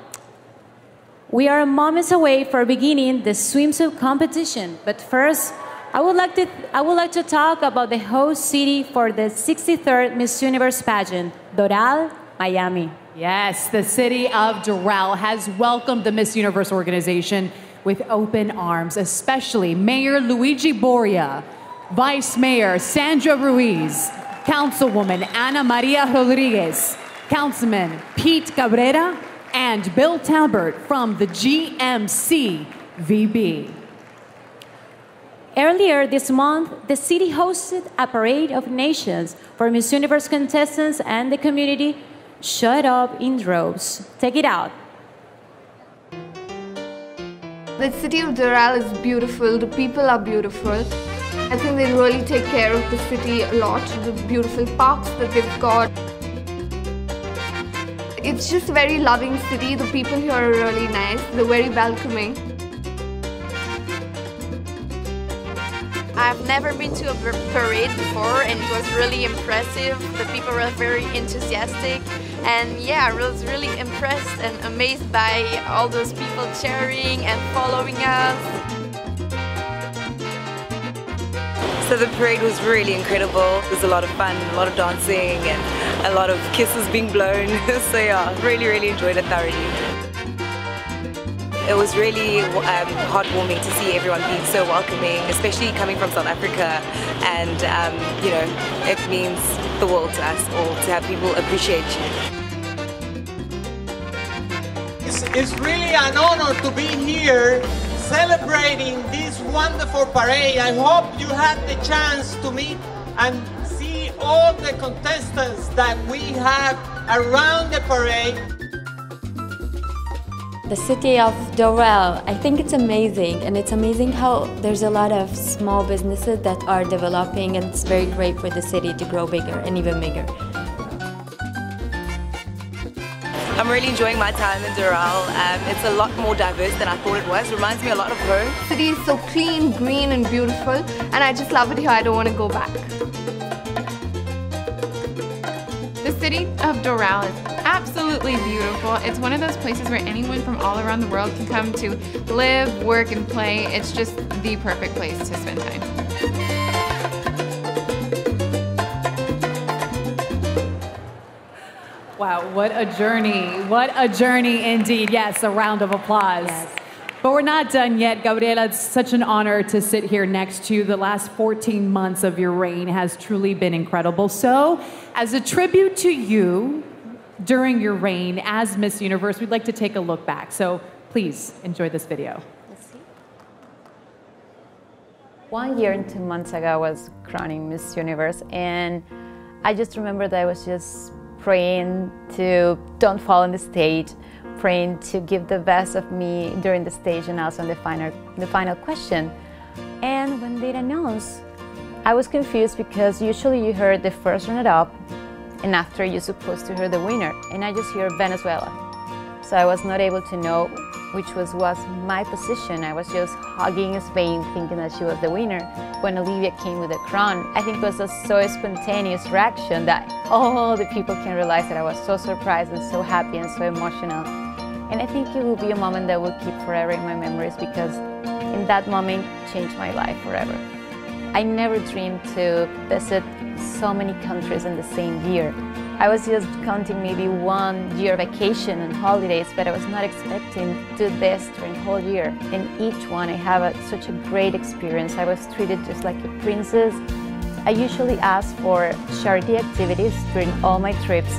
we are moments away from beginning the swimsuit competition, but first, I would like to talk about the host city for the 63rd Miss Universe pageant, Doral, Miami. Yes, the city of Doral has welcomed the Miss Universe organization with open arms, especially Mayor Luigi Boria, Vice Mayor Sandra Ruiz, Councilwoman Ana Maria Rodriguez, Councilman Pete Cabrera, and Bill Talbert from the GMC VB. Earlier this month, the city hosted a parade of nations for Miss Universe contestants, and the community showed up in droves. Take it out. The city of Doral is beautiful, the people are beautiful. I think they really take care of the city a lot, the beautiful parks that they've got. It's just a very loving city, the people here are really nice, they're very welcoming. I've never been to a parade before, and it was really impressive. The people were very enthusiastic, and yeah, I was really impressed and amazed by all those people cheering and following us. So the parade was really incredible. There was a lot of fun, a lot of dancing, and a lot of kisses being blown. So yeah, really enjoyed it thoroughly. It was really heartwarming to see everyone being so welcoming, especially coming from South Africa, and you know, it means the world to us all to have people appreciate you. It's really an honor to be here celebrating this wonderful parade. I hope you had the chance to meet and see all the contestants that we have around the parade. The city of Doral, I think it's amazing, and it's amazing how there's a lot of small businesses that are developing, and it's very great for the city to grow bigger and even bigger. I'm really enjoying my time in Doral. It's a lot more diverse than I thought it was. It reminds me a lot of home. The city is so clean, green and beautiful, and I just love it here, I don't want to go back. The city of Doral is absolutely beautiful. It's one of those places where anyone from all around the world can come to live, work, and play. It's just the perfect place to spend time. Wow, what a journey. What a journey indeed. Yes, a round of applause. Yes. But we're not done yet, Gabriela. It's such an honor to sit here next to you. The last 14 months of your reign has truly been incredible. So, as a tribute to you, during your reign as Miss Universe, we'd like to take a look back. So please enjoy this video. Let's see. 1 year and 2 months ago, I was crowning Miss Universe, and I just remember that I was just praying to don't fall on the stage, praying to give the best of me during the stage and also in the final question. And when they announced, I was confused because usually you heard the first runner-up, and after you're supposed to hear the winner, and I just hear Venezuela. So I was not able to know which was my position. I was just hugging Spain, thinking that she was the winner. When Olivia came with the crown, I think it was a so spontaneous reaction that all the people can realize that I was so surprised and so happy and so emotional. And I think it will be a moment that will keep forever in my memories, because in that moment changed my life forever. I never dreamed to visit so many countries in the same year. I was just counting maybe 1 year vacation and holidays, but I was not expecting to do this during the whole year. In each one, I have such a great experience. I was treated just like a princess. I usually ask for charity activities during all my trips,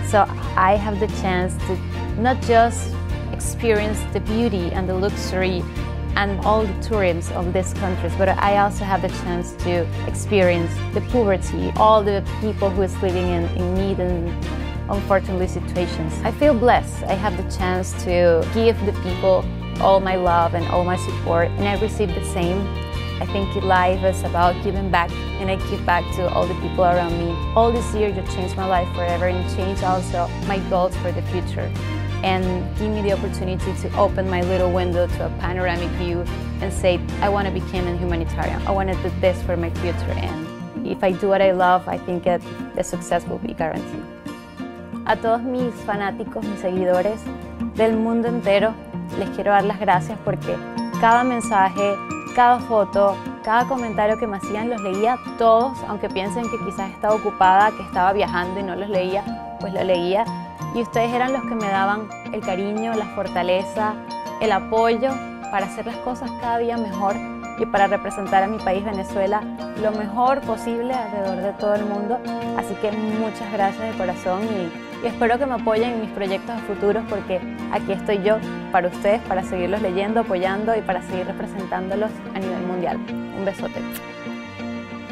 so I have the chance to not just experience the beauty and the luxury and all the tourism of these countries, but I also have the chance to experience the poverty, all the people who is living in need and unfortunately situations. I feel blessed. I have the chance to give the people all my love and all my support, and I receive the same. I think life is about giving back, and I give back to all the people around me. All this year you changed my life forever, and changed also my goals for the future, and give me the opportunity to open my little window to a panoramic view and say, I want to become a humanitarian. I want to do this for my future, and if I do what I love, I think that the success will be guaranteed. A todos mis fanáticos, mis seguidores del mundo entero, les quiero dar las gracias porque cada mensaje, cada foto, cada comentario que me hacían los leía todos, aunque piensen que quizás estaba ocupada, que estaba viajando y no los leía, pues lo leía. Y ustedes eran los que me daban el cariño, la fortaleza, el apoyo para hacer las cosas cada día mejor y para representar a mi país Venezuela lo mejor posible alrededor de todo el mundo. Así que muchas gracias de corazón y espero que me apoyen en mis proyectos futuros porque aquí estoy yo para ustedes, para seguirlos leyendo, apoyando y para seguir representándolos a nivel mundial. Un besote.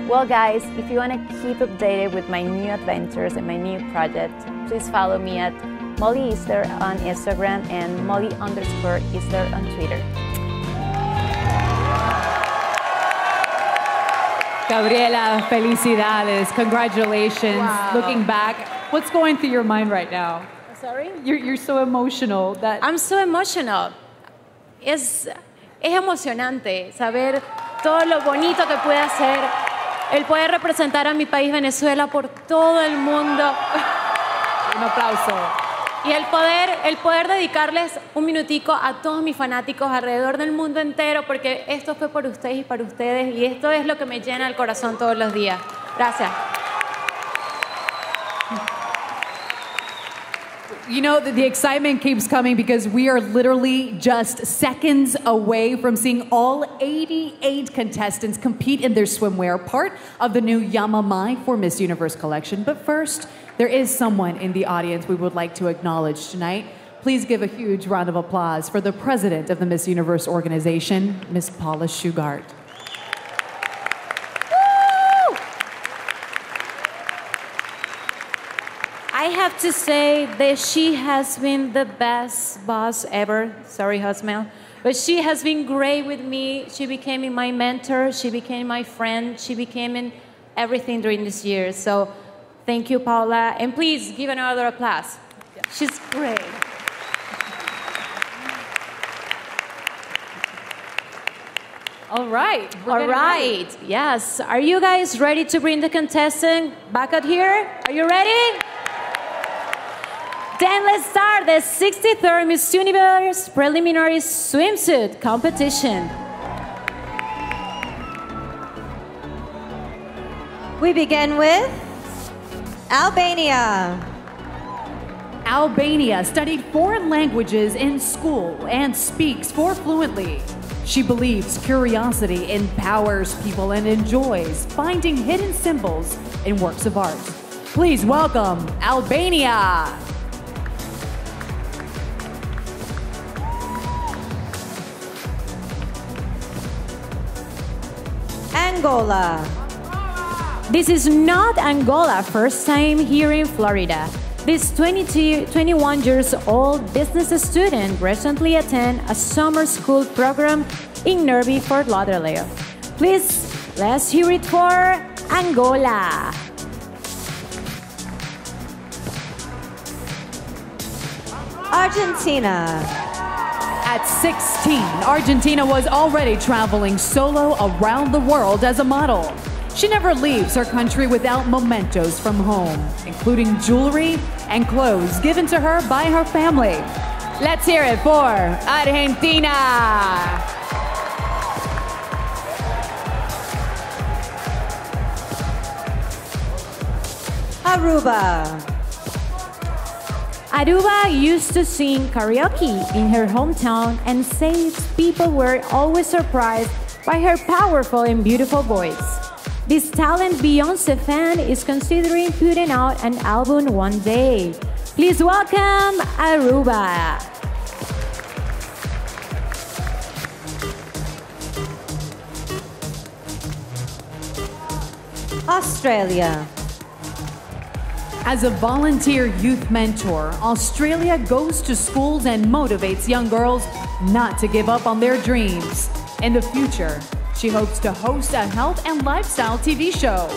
Well guys, if you want to keep updated with my new adventures and my new project, please follow me at Molly Easter on Instagram and Molly_Easter on Twitter. Gabriela, felicidades, congratulations. Wow. Looking back, what's going through your mind right now? Sorry? You're so emotional. I'm so emotional. Es emocionante saber todo lo bonito que puede hacer el poder representar a mi país Venezuela por todo el mundo. Un aplauso. Y el poder dedicarles un minutico a todos mis fanáticos alrededor del mundo entero, porque esto fue por ustedes y para ustedes, y esto es lo que me llena el corazón todos los días. Gracias. You know, the excitement keeps coming because we are literally just seconds away from seeing all 88 contestants compete in their swimwear, part of the new Yamamai for Miss Universe collection. But first, there is someone in the audience we would like to acknowledge tonight. Please give a huge round of applause for the president of the Miss Universe organization, Miss Paula Shugart. I have to say that she has been the best boss ever. Sorry, Hosmel. But she has been great with me. She became my mentor. She became my friend. She became everything during this year. So thank you, Paula. And please give another applause. She's great. All right. All right. Yes. Are you guys ready to bring the contestant back out here? Are you ready? Then let's start the 63rd Miss Universe Preliminary Swimsuit Competition. We begin with Albania. Albania studied 4 languages in school and speaks 4 fluently. She believes curiosity empowers people and enjoys finding hidden symbols in works of art. Please welcome Albania. Angola. This is not Angola, first time here in Florida. This 21 years old business student recently attended a summer school program in Nervi, Fort Lauderdale. Please, let's hear it for Angola. Argentina. At 16, Argentina was already traveling solo around the world as a model. She never leaves her country without mementos from home, including jewelry and clothes given to her by her family. Let's hear it for Argentina. Aruba. Aruba used to sing karaoke in her hometown and says people were always surprised by her powerful and beautiful voice. This talent Beyoncé fan is considering putting out an album one day. Please welcome Aruba. Australia. As a volunteer youth mentor, Australia goes to schools and motivates young girls not to give up on their dreams. In the future, she hopes to host a health and lifestyle TV show.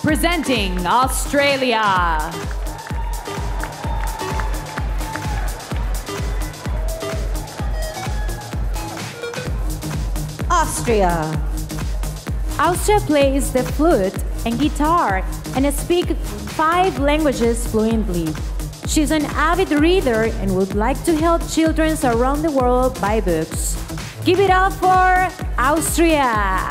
Presenting Australia. Austria. Austria plays the flute and guitar and speaks 5 languages fluently. She's an avid reader and would like to help children around the world buy books. Give it up for Austria!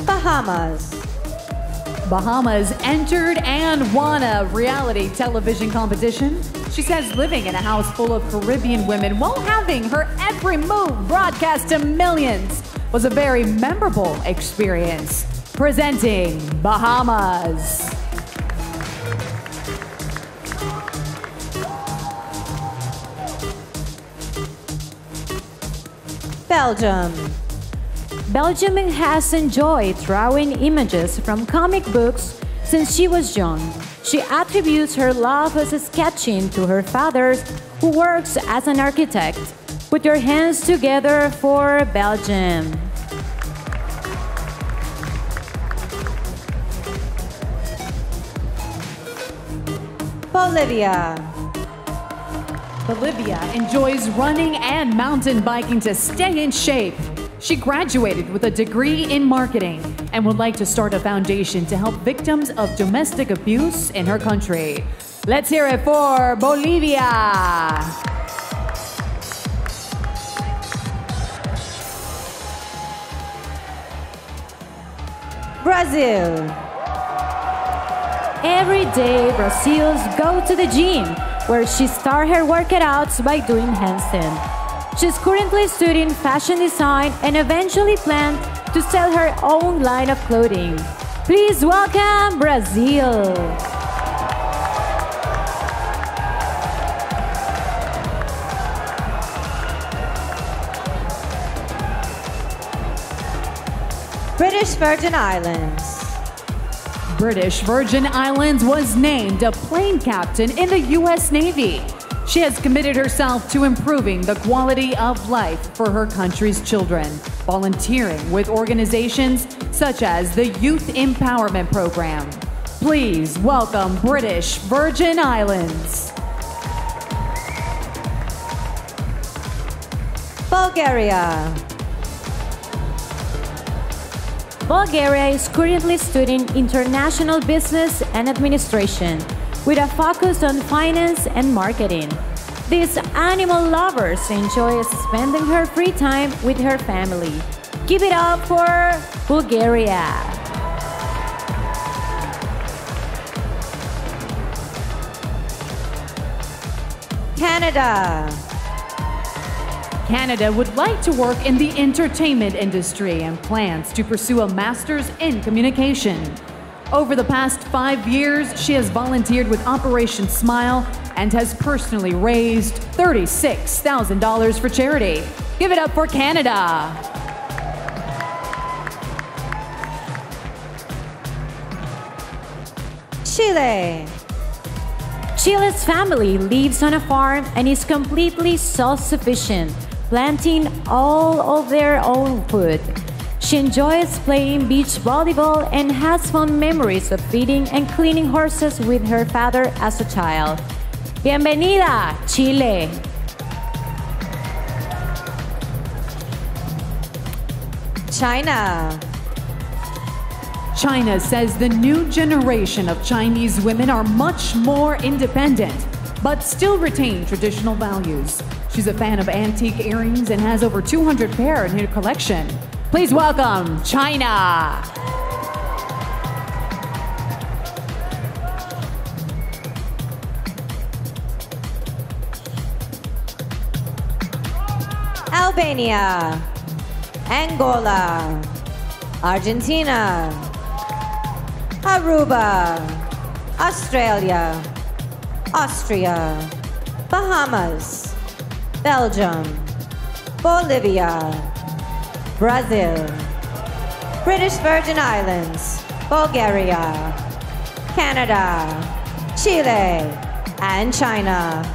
Bahamas. Bahamas entered and won a reality television competition. She says living in a house full of Caribbean women while having her every move broadcast to millions was a very memorable experience. Presenting Bahamas. Belgium. Belgium has enjoyed drawing images from comic books since she was young. She attributes her love of sketching to her father, who works as an architect. Put your hands together for Belgium. Bolivia. Bolivia enjoys running and mountain biking to stay in shape. She graduated with a degree in marketing and would like to start a foundation to help victims of domestic abuse in her country. Let's hear it for Bolivia. Brazil. Every day, Brazils go to the gym, where she starts her workouts by doing handstand. She's currently studying fashion design and eventually plans to sell her own line of clothing. Please welcome Brazil. British Virgin Islands. British Virgin Islands was named a plane captain in the U.S. Navy. She has committed herself to improving the quality of life for her country's children, volunteering with organizations such as the Youth Empowerment Program. Please welcome British Virgin Islands. Bulgaria. Bulgaria is currently studying international business and administration with a focus on finance and marketing. These animal lovers enjoy spending her free time with her family. Give it up for Bulgaria. Canada. Canada would like to work in the entertainment industry and plans to pursue a master's in communication. Over the past 5 years, she has volunteered with Operation Smile and has personally raised $36,000 for charity. Give it up for Canada. Chile. Chile's family lives on a farm and is completely self-sufficient, planting all of their own food. She enjoys playing beach volleyball and has fond memories of feeding and cleaning horses with her father as a child. Bienvenida, Chile! China. China says the new generation of Chinese women are much more independent, but still retain traditional values. She's a fan of antique earrings and has over 200 pair in her collection. Please welcome China. Albania. Angola. Argentina. Aruba. Australia. Austria. Bahamas. Belgium. Bolivia. Brazil. British Virgin Islands. Bulgaria. Canada. Chile. And China.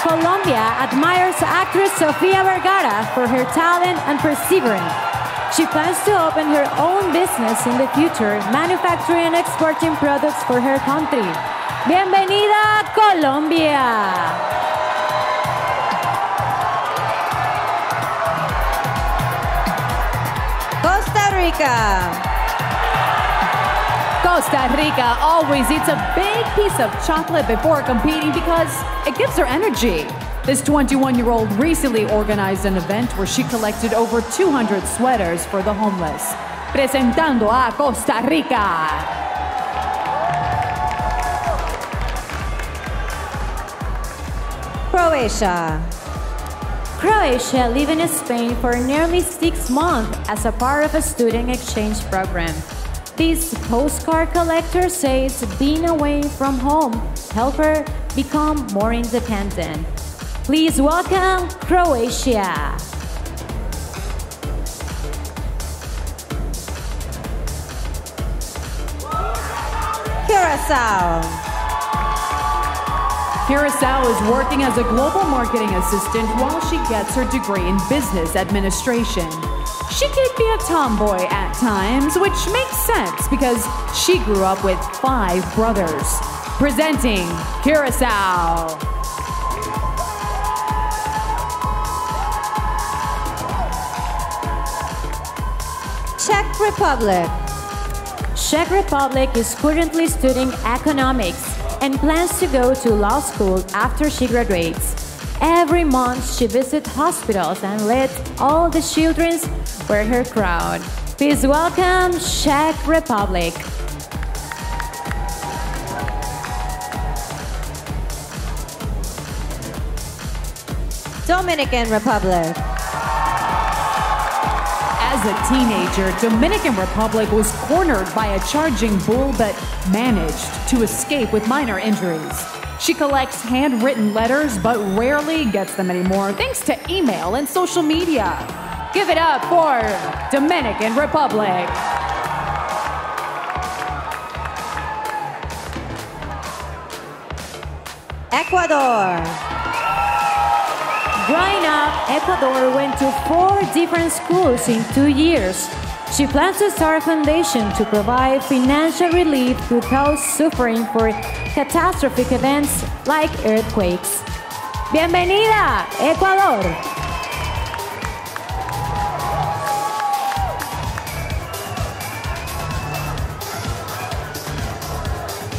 Colombia admires actress Sofia Vergara for her talent and perseverance. She plans to open her own business in the future, manufacturing and exporting products for her country. Bienvenida, Colombia! Rica. Costa Rica always eats a big piece of chocolate before competing because it gives her energy. This 21-year-old recently organized an event where she collected over 200 sweaters for the homeless. Presentando a Costa Rica. Croatia. Croatia lived in Spain for nearly 6 months as a part of a student exchange program. This postcard collector says being away from home helped her become more independent. Please welcome Croatia. Curacao. Curacao is working as a global marketing assistant while she gets her degree in business administration. She could be a tomboy at times, which makes sense because she grew up with 5 brothers. Presenting Curacao. Czech Republic. Czech Republic is currently studying economics and plans to go to law school after she graduates. Every month she visits hospitals and lets all the children wear her crown. Please welcome Czech Republic. Dominican Republic. As a teenager, Dominican Republic was cornered by a charging bull but managed to escape with minor injuries. She collects handwritten letters but rarely gets them anymore thanks to email and social media. Give it up for Dominican Republic. Ecuador. Growing up, Ecuador went to 4 different schools in 2 years. She plans to start a foundation to provide financial relief to those suffering for catastrophic events like earthquakes. Bienvenida, Ecuador!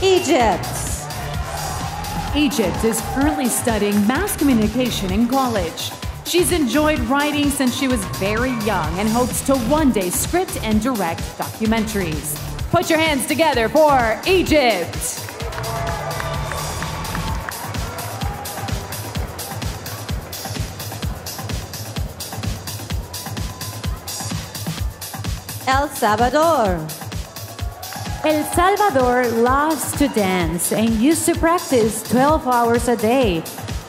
Egypt. Egypt is currently studying mass communication in college. She's enjoyed writing since she was very young and hopes to one day script and direct documentaries. Put your hands together for Egypt! El Salvador. El Salvador loves to dance and used to practice 12 hours a day.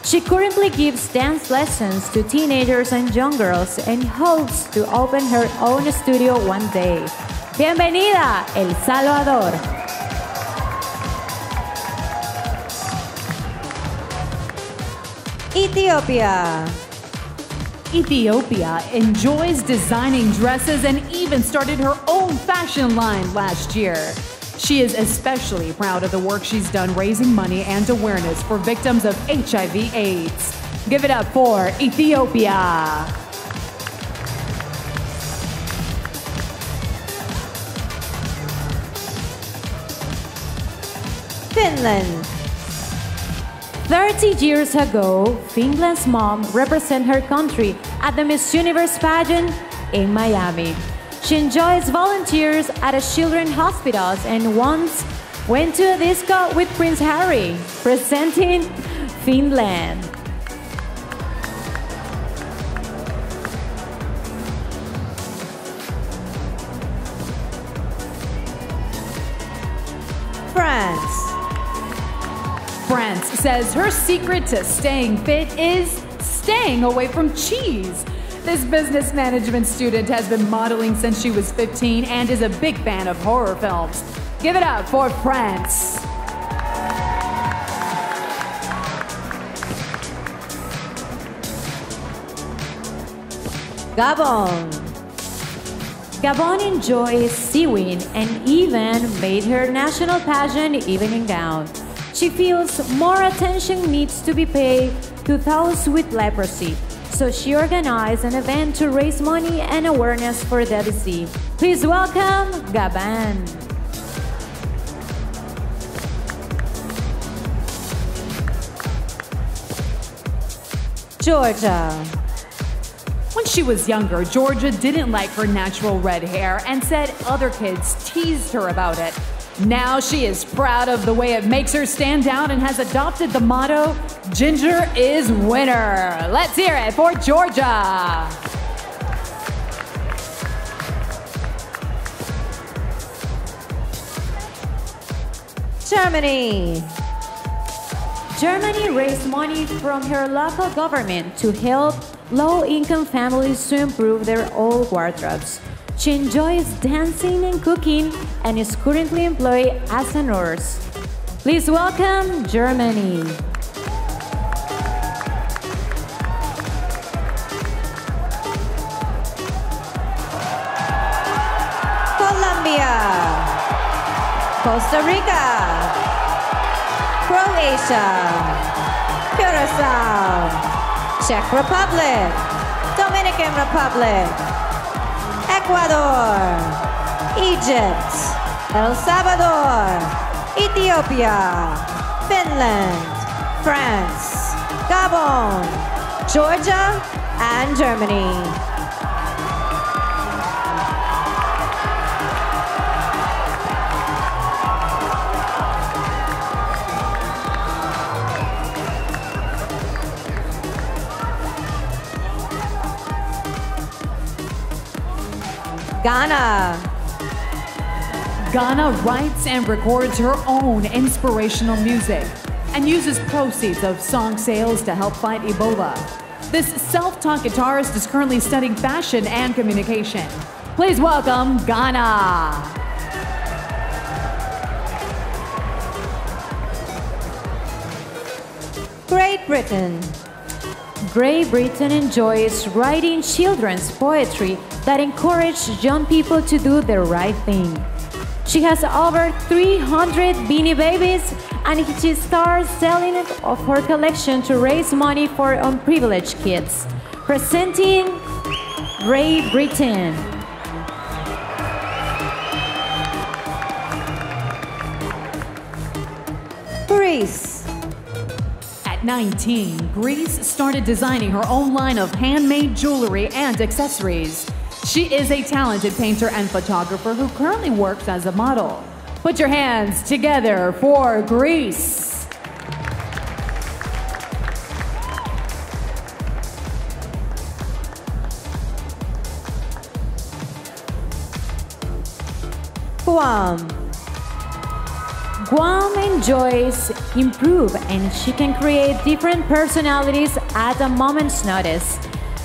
She currently gives dance lessons to teenagers and young girls and hopes to open her own studio one day. Bienvenida, El Salvador. Ethiopia. Ethiopia enjoys designing dresses and even started her own fashion line last year. She is especially proud of the work she's done raising money and awareness for victims of HIV/AIDS. Give it up for Ethiopia. Finland. 30 years ago, Finland's mom represented her country at the Miss Universe pageant in Miami. She enjoys volunteers at a children's hospitals and once went to a disco with Prince Harry, presenting Finland. France. France says her secret to staying fit is staying away from cheese. This business management student has been modeling since she was 15 and is a big fan of horror films. Give it up for France. Gabon. Gabon enjoys seaweed and even made her national pageant evening gown. She feels more attention needs to be paid to those with leprosy. So she organized an event to raise money and awareness for the disease. Please welcome Gaban. Georgia. When she was younger, Georgia didn't like her natural red hair and said other kids teased her about it. Now she is proud of the way it makes her stand out and has adopted the motto, Ginger is winner. Let's hear it for Georgia. Germany. Germany raised money from her local government to help low-income families to improve their old wardrobes. She enjoys dancing and cooking and is currently employed as a nurse. Please welcome Germany. Colombia. Costa Rica. Croatia. Curacao. Czech Republic. Dominican Republic. Ecuador, Egypt, El Salvador, Ethiopia, Finland, France, Gabon, Georgia, and Germany. Ghana. Ghana writes and records her own inspirational music and uses proceeds of song sales to help fight Ebola. This self-taught guitarist is currently studying fashion and communication. Please welcome Ghana. Great Britain. Great Britain enjoys writing children's poetry that encourage young people to do the right thing. She has over 300 Beanie Babies and she starts selling it of her collection to raise money for unprivileged kids. Presenting Great Britain. Greece. At 19, Greece started designing her own line of handmade jewelry and accessories. She is a talented painter and photographer who currently works as a model. Put your hands together for Greece. Guam. Guam enjoys improve and she can create different personalities at a moment's notice.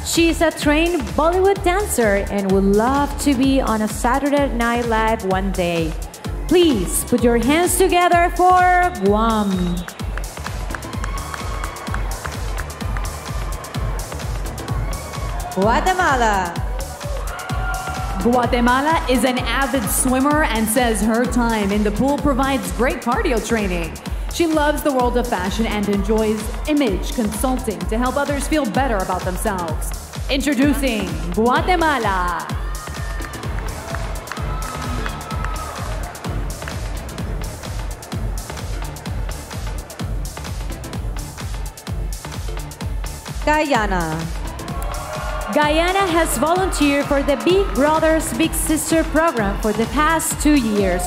She is a trained Bollywood dancer and would love to be on a Saturday Night Live one day. Please put your hands together for Guam. Guatemala. Guatemala is an avid swimmer and says her time in the pool provides great cardio training. She loves the world of fashion and enjoys image consulting to help others feel better about themselves. Introducing Guatemala. Guyana. Guyana has volunteered for the Big Brothers Big Sister program for the past 2 years.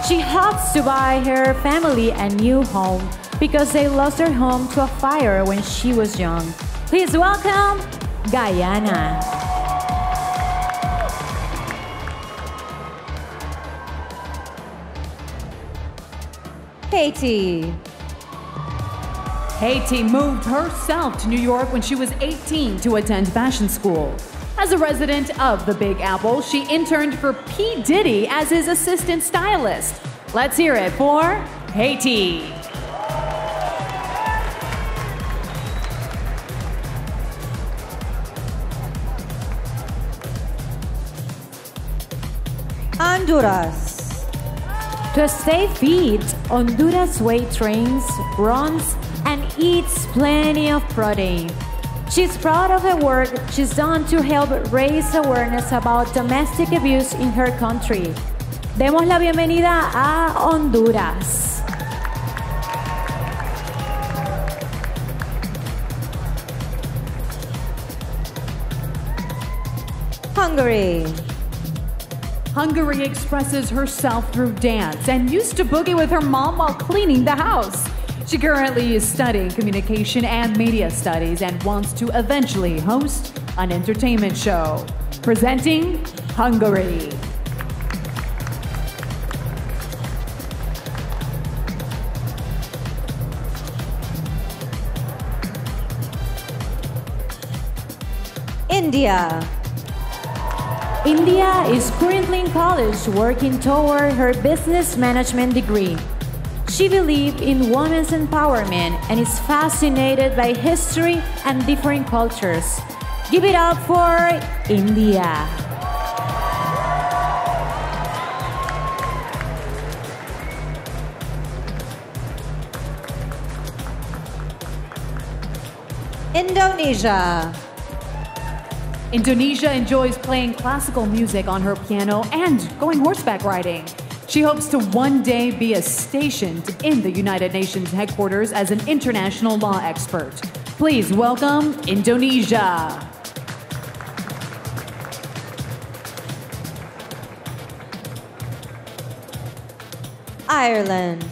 She hopes to buy her family a new home because they lost their home to a fire when she was young. Please welcome Guyana. Haiti. Haiti moved herself to New York when she was 18 to attend fashion school. As a resident of the Big Apple, she interned for P. Diddy as his assistant stylist. Let's hear it for Haiti. Honduras. To stay fit, Honduras weight trains, runs, and eats plenty of protein. She's proud of the work she's done to help raise awareness about domestic abuse in her country. Demos la bienvenida a Honduras. Hungary. Hungary expresses herself through dance and used to boogie with her mom while cleaning the house. She currently is studying communication and media studies and wants to eventually host an entertainment show. Presenting Hungary. India. India is currently in college working toward her business management degree. She believes in women's empowerment and is fascinated by history and different cultures. Give it up for India. Indonesia. Indonesia enjoys playing classical music on her piano and going horseback riding. She hopes to one day be stationed in the United Nations headquarters as an international law expert. Please welcome Indonesia. Ireland.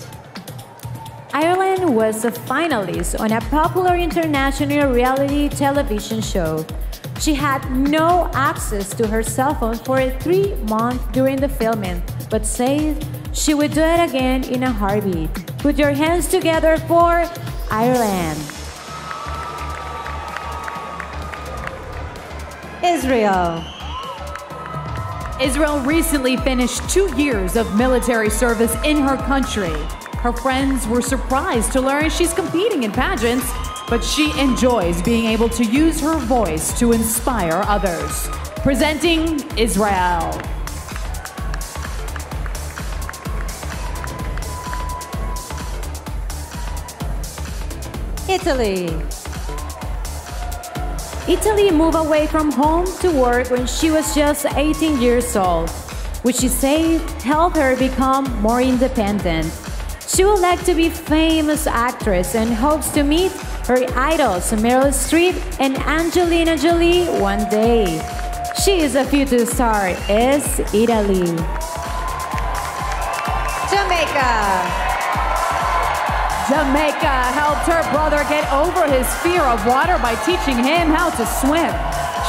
Ireland was a finalist on a popular international reality television show. She had no access to her cell phone for 3 months during the filming, but said she would do it again in a heartbeat. Put your hands together for Ireland. Israel. Israel recently finished 2 years of military service in her country. Her friends were surprised to learn she's competing in pageants, but she enjoys being able to use her voice to inspire others. Presenting Israel. Italy. Italy moved away from home to work when she was just 18 years old, which she said helped her become more independent. She would like to be a famous actress and hopes to meet her idols Meryl Streep and Angelina Jolie one day. She is a future star, is Italy. Jamaica. Jamaica helped her brother get over his fear of water by teaching him how to swim.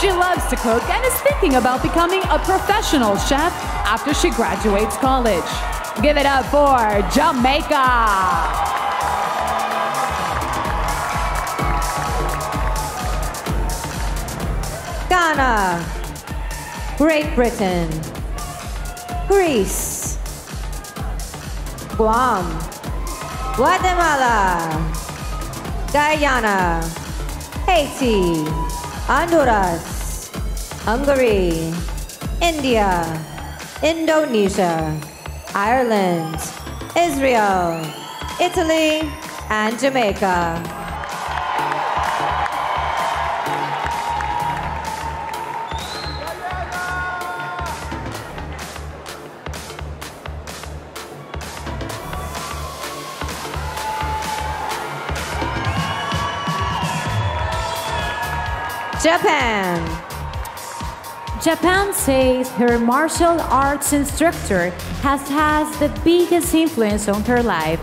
She loves to cook and is thinking about becoming a professional chef after she graduates college. Give it up for Jamaica. Ghana. Great Britain. Greece. Guam. Guatemala. Guyana. Haiti. Honduras. Hungary. India. Indonesia. Ireland. Israel. Italy. And Jamaica. Japan. Japan says her martial arts instructor has the biggest influence on her life.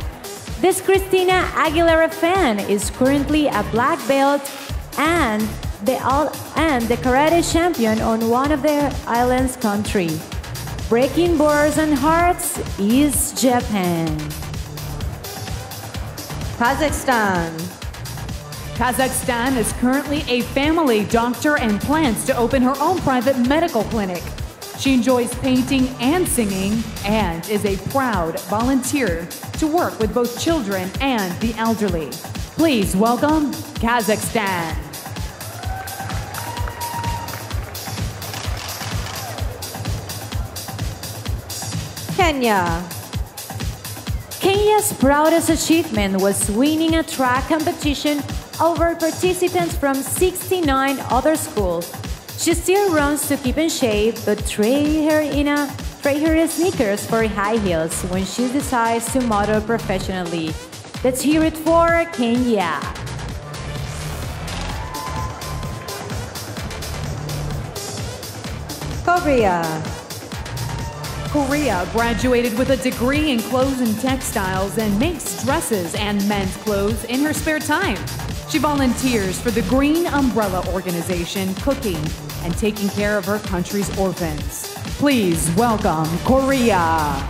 This Christina Aguilera fan is currently a black belt and the karate champion on one of the island's country. Breaking borders and hearts is Japan. Kazakhstan. Kazakhstan is currently a family doctor and plans to open her own private medical clinic. She enjoys painting and singing and is a proud volunteer to work with both children and the elderly. Please welcome Kazakhstan. Kenya. Kenya's proudest achievement was winning a track competition over participants from 69 other schools. She still runs to keep in shape, but trade her sneakers for high heels when she decides to model professionally. Let's hear it for Kenya. Korea graduated with a degree in clothes and textiles and makes dresses and men's clothes in her spare time. She volunteers for the Green Umbrella organization, cooking and taking care of her country's orphans. Please welcome Korea.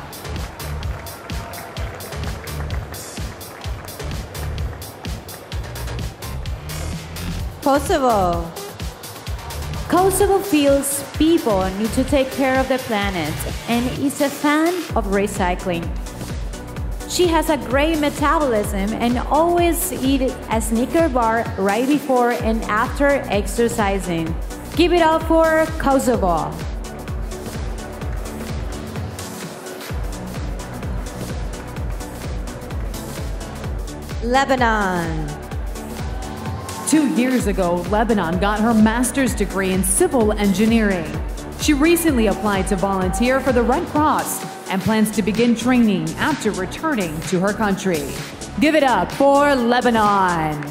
Kosovo feels people need to take care of the planet and is a fan of recycling. She has a great metabolism and always eats a Snicker bar right before and after exercising. Give it up for Kosovo. Lebanon. 2 years ago, Lebanon got her master's degree in civil engineering. She recently applied to volunteer for the Red Cross and plans to begin training after returning to her country. Give it up for Lebanon.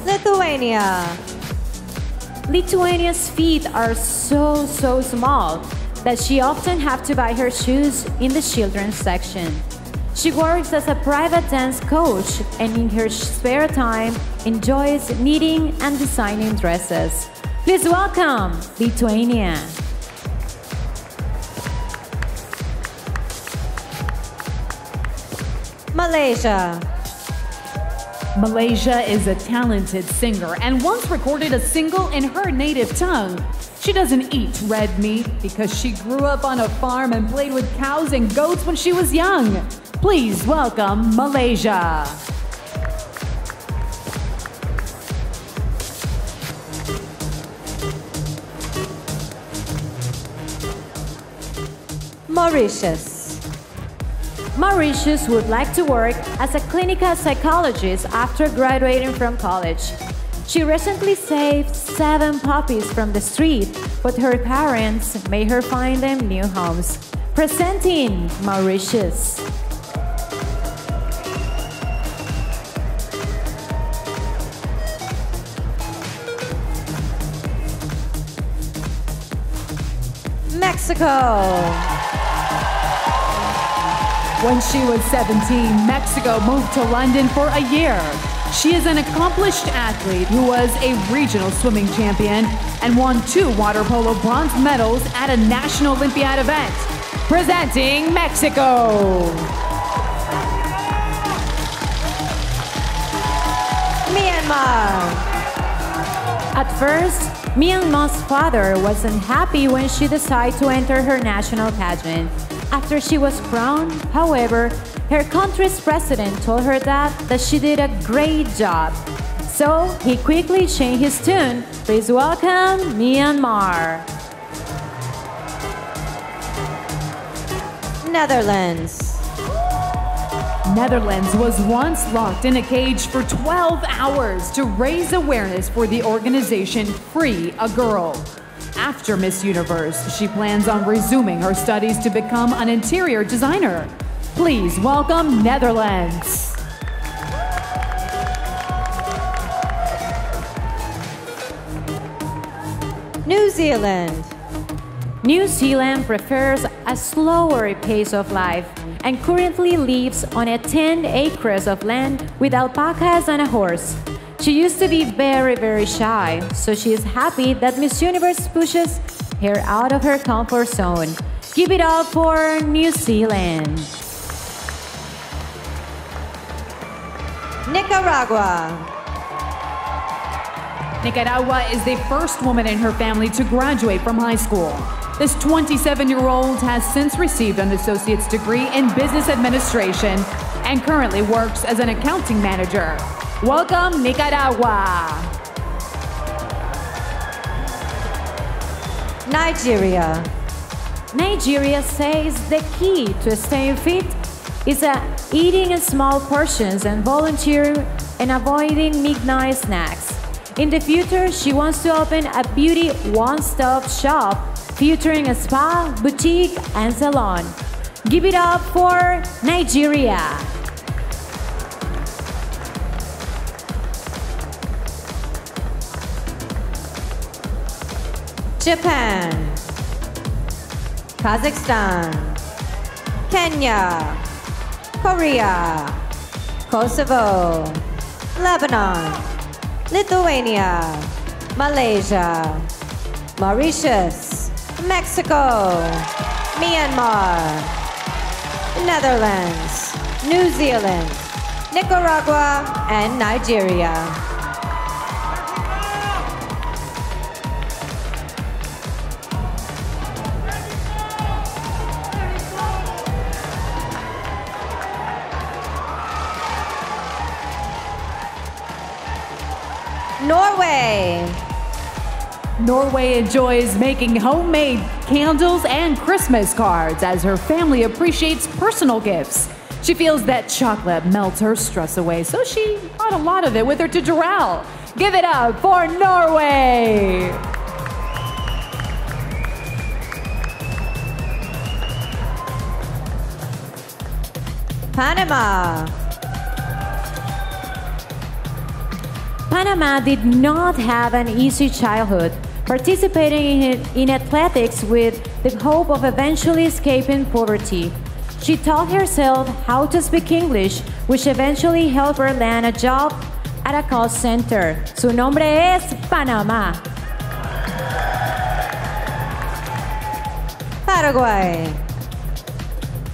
Lithuania. Lithuania's feet are so small that she often has to buy her shoes in the children's section. She works as a private dance coach and in her spare time enjoys knitting and designing dresses. Please welcome Lithuania. Malaysia. Malaysia is a talented singer and once recorded a single in her native tongue. She doesn't eat red meat because she grew up on a farm and played with cows and goats when she was young. Please welcome Malaysia. Mauritius. Mauritius would like to work as a clinical psychologist after graduating from college. She recently saved 7 puppies from the street, but her parents made her find them new homes. Presenting Mauritius. Mexico. When she was 17, Mexico moved to London for a year. She is an accomplished athlete who was a regional swimming champion and won 2 water polo bronze medals at a National Olympiad event. Presenting Mexico. Myanmar. At first, Myanmar's father wasn't happy when she decided to enter her national pageant. After she was crowned, however, her country's president told her that she did a great job. So he quickly changed his tune. Please welcome Myanmar. Netherlands. Netherlands was once locked in a cage for 12 hours to raise awareness for the organization Free a Girl. After Miss Universe, she plans on resuming her studies to become an interior designer. Please welcome Netherlands. New Zealand. New Zealand prefers a slower pace of life and currently lives on 10 acres of land with alpacas and a horse. She used to be very shy, so she is happy that Miss Universe pushes her out of her comfort zone. Give it up for New Zealand. Nicaragua. Nicaragua is the first woman in her family to graduate from high school. This 27-year-old has since received an associate's degree in business administration and currently works as an accounting manager. Welcome, Nicaragua. Nigeria. Nigeria says the key to staying fit is eating in small portions and volunteering and avoiding midnight snacks. In the future, she wants to open a beauty one-stop shop featuring a spa, boutique, and salon. Give it up for Nigeria. Japan, Kazakhstan, Kenya, Korea, Kosovo, Lebanon, Lithuania, Malaysia, Mauritius, Mexico, Myanmar, Netherlands, New Zealand, Nicaragua, and Nigeria. Norway. Norway enjoys making homemade candles and Christmas cards as her family appreciates personal gifts. She feels that chocolate melts her stress away, so she brought a lot of it with her to Doral. Give it up for Norway! Panama. Panama did not have an easy childhood, participating in athletics with the hope of eventually escaping poverty. She taught herself how to speak English, which eventually helped her land a job at a call center. Su nombre es Panamá. Paraguay.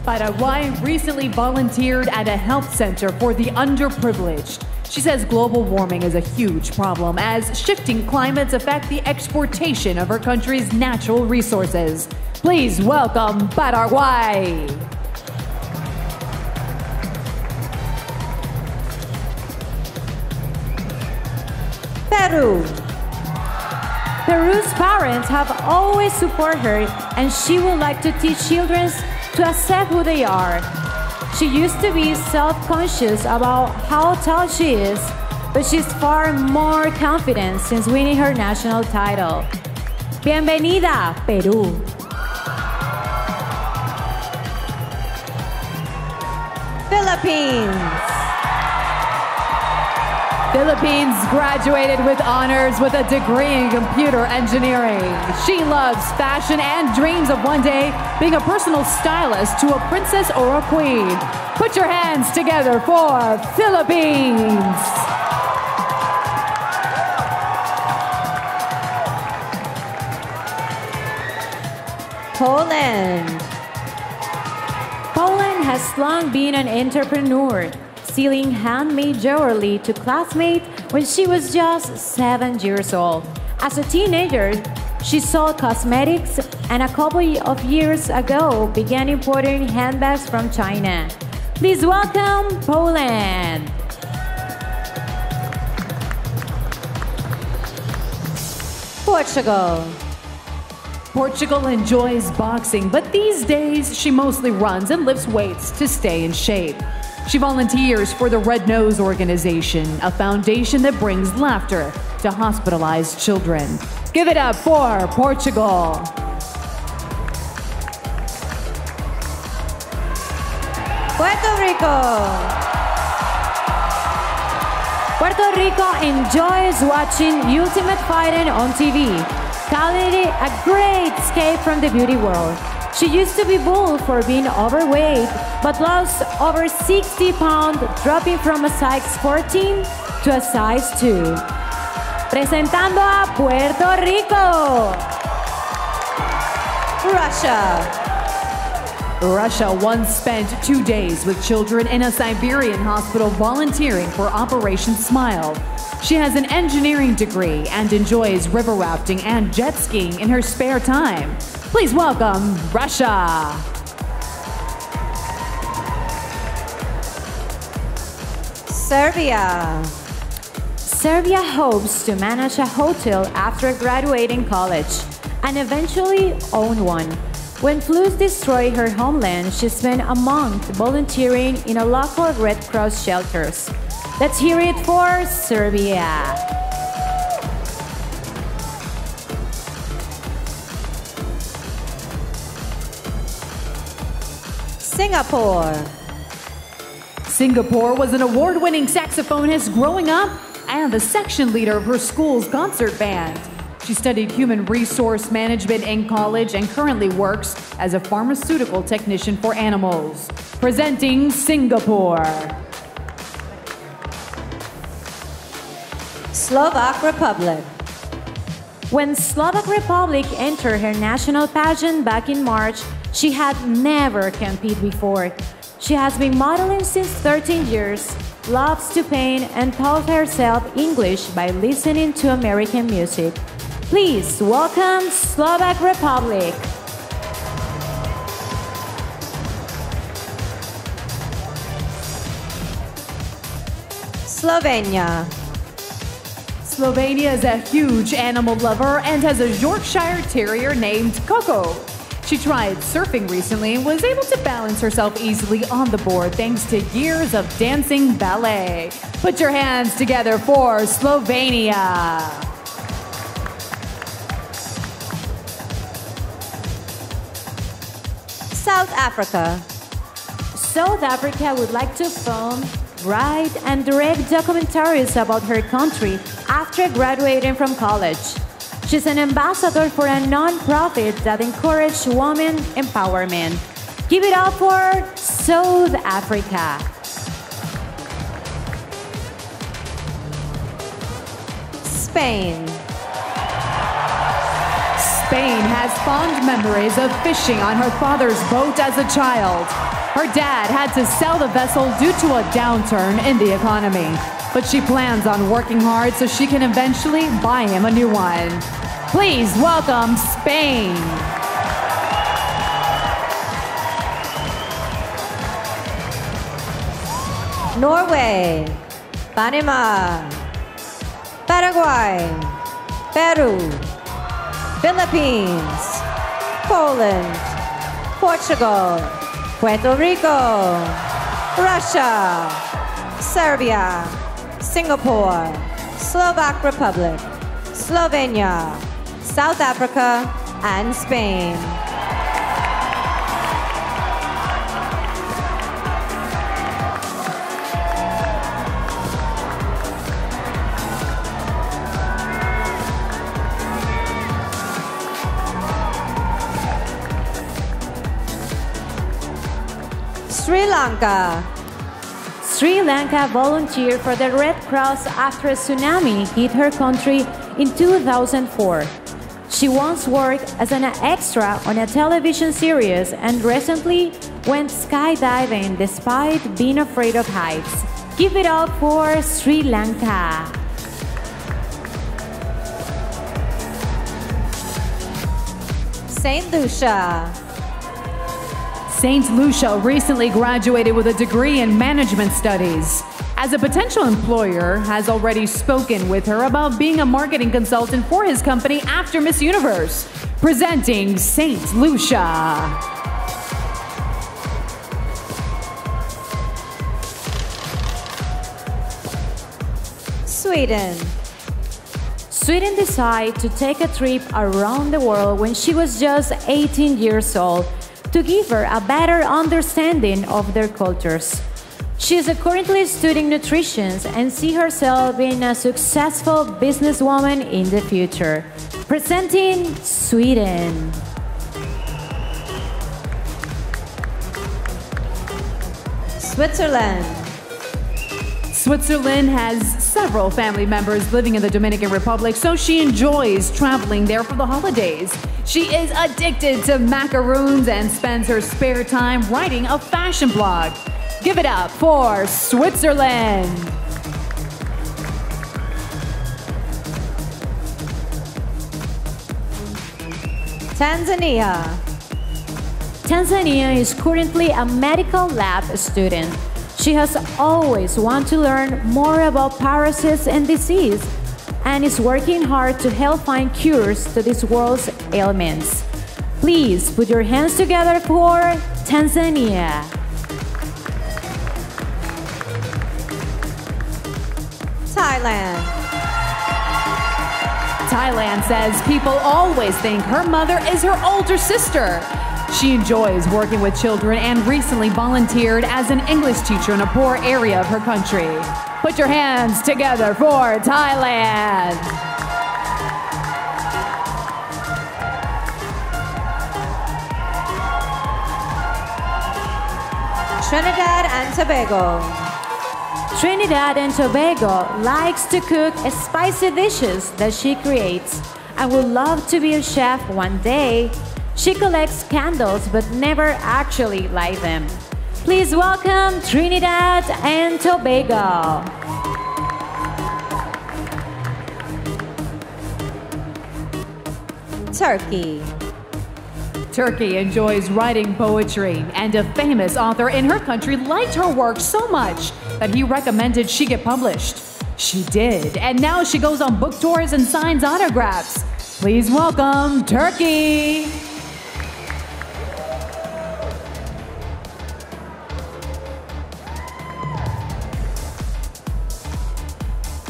Paraguay recently volunteered at a health center for the underprivileged. She says global warming is a huge problem as shifting climates affect the exportation of her country's natural resources. Please welcome Paraguay. Peru. Peru's parents have always supported her, and she would like to teach children to accept who they are. She used to be self-conscious about how tall she is, but she's far more confident since winning her national title. Bienvenida, Perú. Philippines. Philippines graduated with honors with a degree in computer engineering. She loves fashion and dreams of one day being a personal stylist to a princess or a queen. Put your hands together for Philippines. Poland. Poland has long been an entrepreneur, selling handmade jewelry to classmates when she was just 7 years old. As a teenager, she sold cosmetics and a couple of years ago began importing handbags from China. Please welcome Poland. Portugal. Portugal enjoys boxing, but these days she mostly runs and lifts weights to stay in shape. She volunteers for the Red Nose Organization, a foundation that brings laughter to hospitalized children. Give it up for Portugal. Puerto Rico. Puerto Rico enjoys watching Ultimate Fighting on TV, calling it a great escape from the beauty world. She used to be booed for being overweight, but lost over 60 pounds, dropping from a size 14 to a size 2. Presentando a Puerto Rico. Russia. Russia once spent 2 days with children in a Siberian hospital volunteering for Operation Smile. She has an engineering degree and enjoys river rafting and jet skiing in her spare time. Please welcome Russia. Serbia. Serbia hopes to manage a hotel after graduating college and eventually own one. When floods destroyed her homeland, she spent a month volunteering in a local Red Cross shelters. Let's hear it for Serbia. Singapore. Singapore was an award-winning saxophonist growing up and the section leader of her school's concert band. She studied human resource management in college and currently works as a pharmaceutical technician for animals. Presenting Singapore. Slovak Republic. When Slovak Republic entered her national pageant back in March, she had never competed before. She has been modeling since 13 years, loves to paint, and taught herself English by listening to American music. Please welcome Slovak Republic. Slovenia. Slovenia is a huge animal lover and has a Yorkshire Terrier named Coco. She tried surfing recently and was able to balance herself easily on the board thanks to years of dancing ballet. Put your hands together for Slovenia. South Africa. South Africa would like to film, write, and direct documentaries about her country after graduating from college. She's an ambassador for a non-profit that encourages women empowerment. Give it up for South Africa. Spain. Spain has fond memories of fishing on her father's boat as a child. Her dad had to sell the vessel due to a downturn in the economy, but she plans on working hard so she can eventually buy him a new one. Please welcome Spain. Norway. Panama. Paraguay. Peru. Philippines. Poland. Portugal. Puerto Rico. Russia. Serbia. Singapore. Slovak Republic. Slovenia. South Africa, and Spain. Sri Lanka. Sri Lanka volunteered for the Red Cross after a tsunami hit her country in 2004. She once worked as an extra on a television series and recently went skydiving despite being afraid of heights. Give it up for Sri Lanka. St. Lucia. St. Lucia recently graduated with a degree in management studies. As a potential employer, has already spoken with her about being a marketing consultant for his company after Miss Universe. Presenting St. Lucia. Sweden. Sweden decided to take a trip around the world when she was just 18 years old to give her a better understanding of their cultures. She is currently studying nutrition and sees herself being a successful businesswoman in the future. Presenting Sweden. Switzerland. Switzerland has several family members living in the Dominican Republic, so she enjoys traveling there for the holidays. She is addicted to macaroons and spends her spare time writing a fashion blog. Give it up for Switzerland. Tanzania. Tanzania is currently a medical lab student. She has always wanted to learn more about parasites and disease and is working hard to help find cures to this world's ailments. Please put your hands together for Tanzania. Thailand. Thailand says people always think her mother is her older sister. She enjoys working with children and recently volunteered as an English teacher in a poor area of her country. Put your hands together for Thailand. Trinidad and Tobago. Trinidad and Tobago likes to cook spicy dishes that she creates and would love to be a chef one day. She collects candles but never actually light them. Please welcome Trinidad and Tobago. Turkey. Turkey enjoys writing poetry, and a famous author in her country liked her work so much that he recommended she get published. She did, and now she goes on book tours and signs autographs. Please welcome Turkey.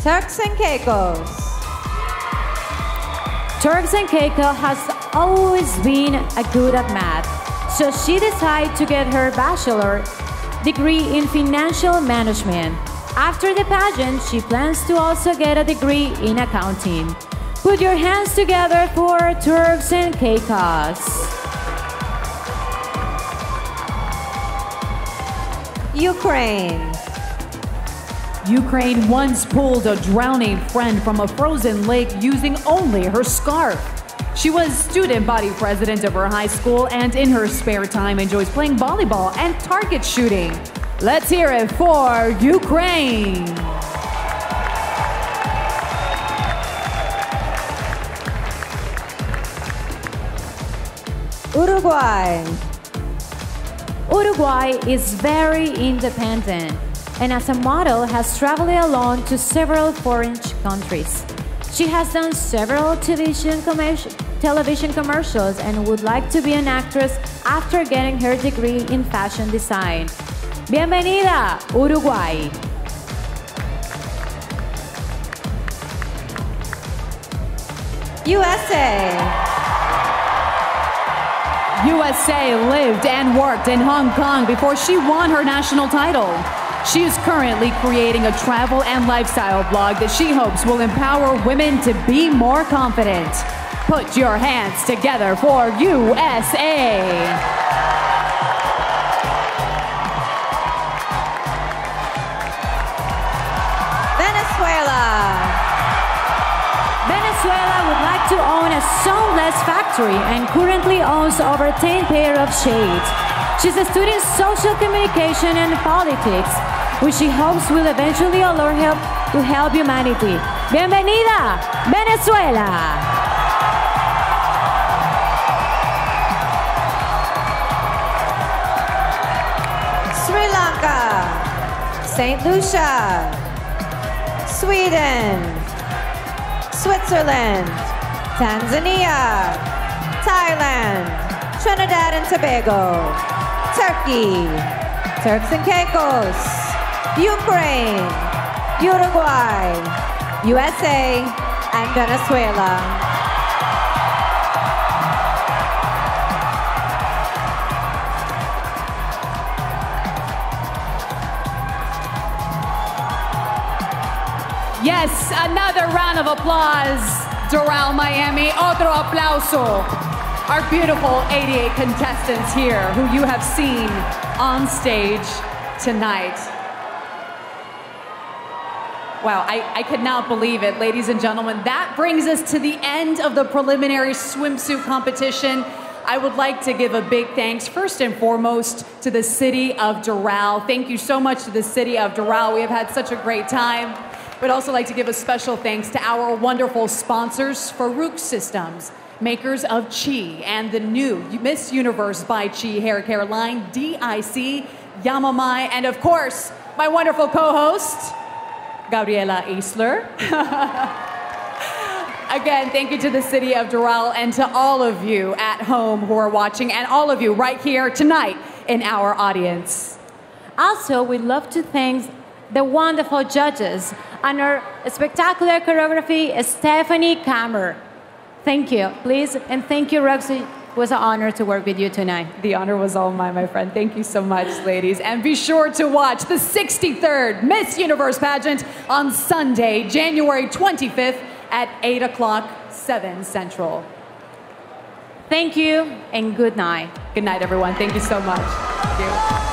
Turks and Caicos. Turks and Caicos has always been good at math, so she decided to get her bachelor degree in financial management. After the pageant, she plans to also get a degree in accounting. Put your hands together for Turks and Caicos. Ukraine. Ukraine once pulled a drowning friend from a frozen lake using only her scarf. She was student body president of her high school and in her spare time enjoys playing volleyball and target shooting. Let's hear it for Ukraine. Uruguay. Uruguay is very independent and as a model has traveled alone to several foreign countries. She has done several television commercials and would like to be an actress after getting her degree in fashion design. Bienvenida, Uruguay. USA. USA lived and worked in Hong Kong before she won her national title. She is currently creating a travel and lifestyle blog that she hopes will empower women to be more confident. Put your hands together for USA. Venezuela. Venezuela would like to own a seamless factory and currently owns over 10 pair of shades. She's studying social communication and politics, which she hopes will eventually allow her to help humanity. Bienvenida, Venezuela! Sri Lanka. St. Lucia. Sweden. Switzerland. Tanzania. Thailand. Trinidad and Tobago. Turkey. Turks and Caicos. Ukraine, Uruguay, USA, and Venezuela. Yes, another round of applause. Doral, Miami, otro aplauso. Our beautiful 88 contestants here who you have seen on stage tonight. Wow, I could not believe it, ladies and gentlemen. That brings us to the end of the preliminary swimsuit competition. I would like to give a big thanks, first and foremost, to the city of Doral. Thank you so much to the city of Doral. We have had such a great time. We'd also like to give a special thanks to our wonderful sponsors, Farouk Systems, makers of Chi, and the new Miss Universe by Chi hair care line, DIC, Yamamai, and of course, my wonderful co-host, Gabriela Eisler. Again, thank you to the city of Doral and to all of you at home who are watching and all of you right here tonight in our audience. Also, we'd love to thank the wonderful judges and our spectacular choreography, Stephanie Kammer. Thank you, please, and thank you, Roxy. It was an honor to work with you tonight. The honor was all mine, my friend. Thank you so much, ladies. And be sure to watch the 63rd Miss Universe pageant on Sunday, January 25th at 8 o'clock, 7 Central. Thank you and good night. Good night, everyone. Thank you so much. Thank you.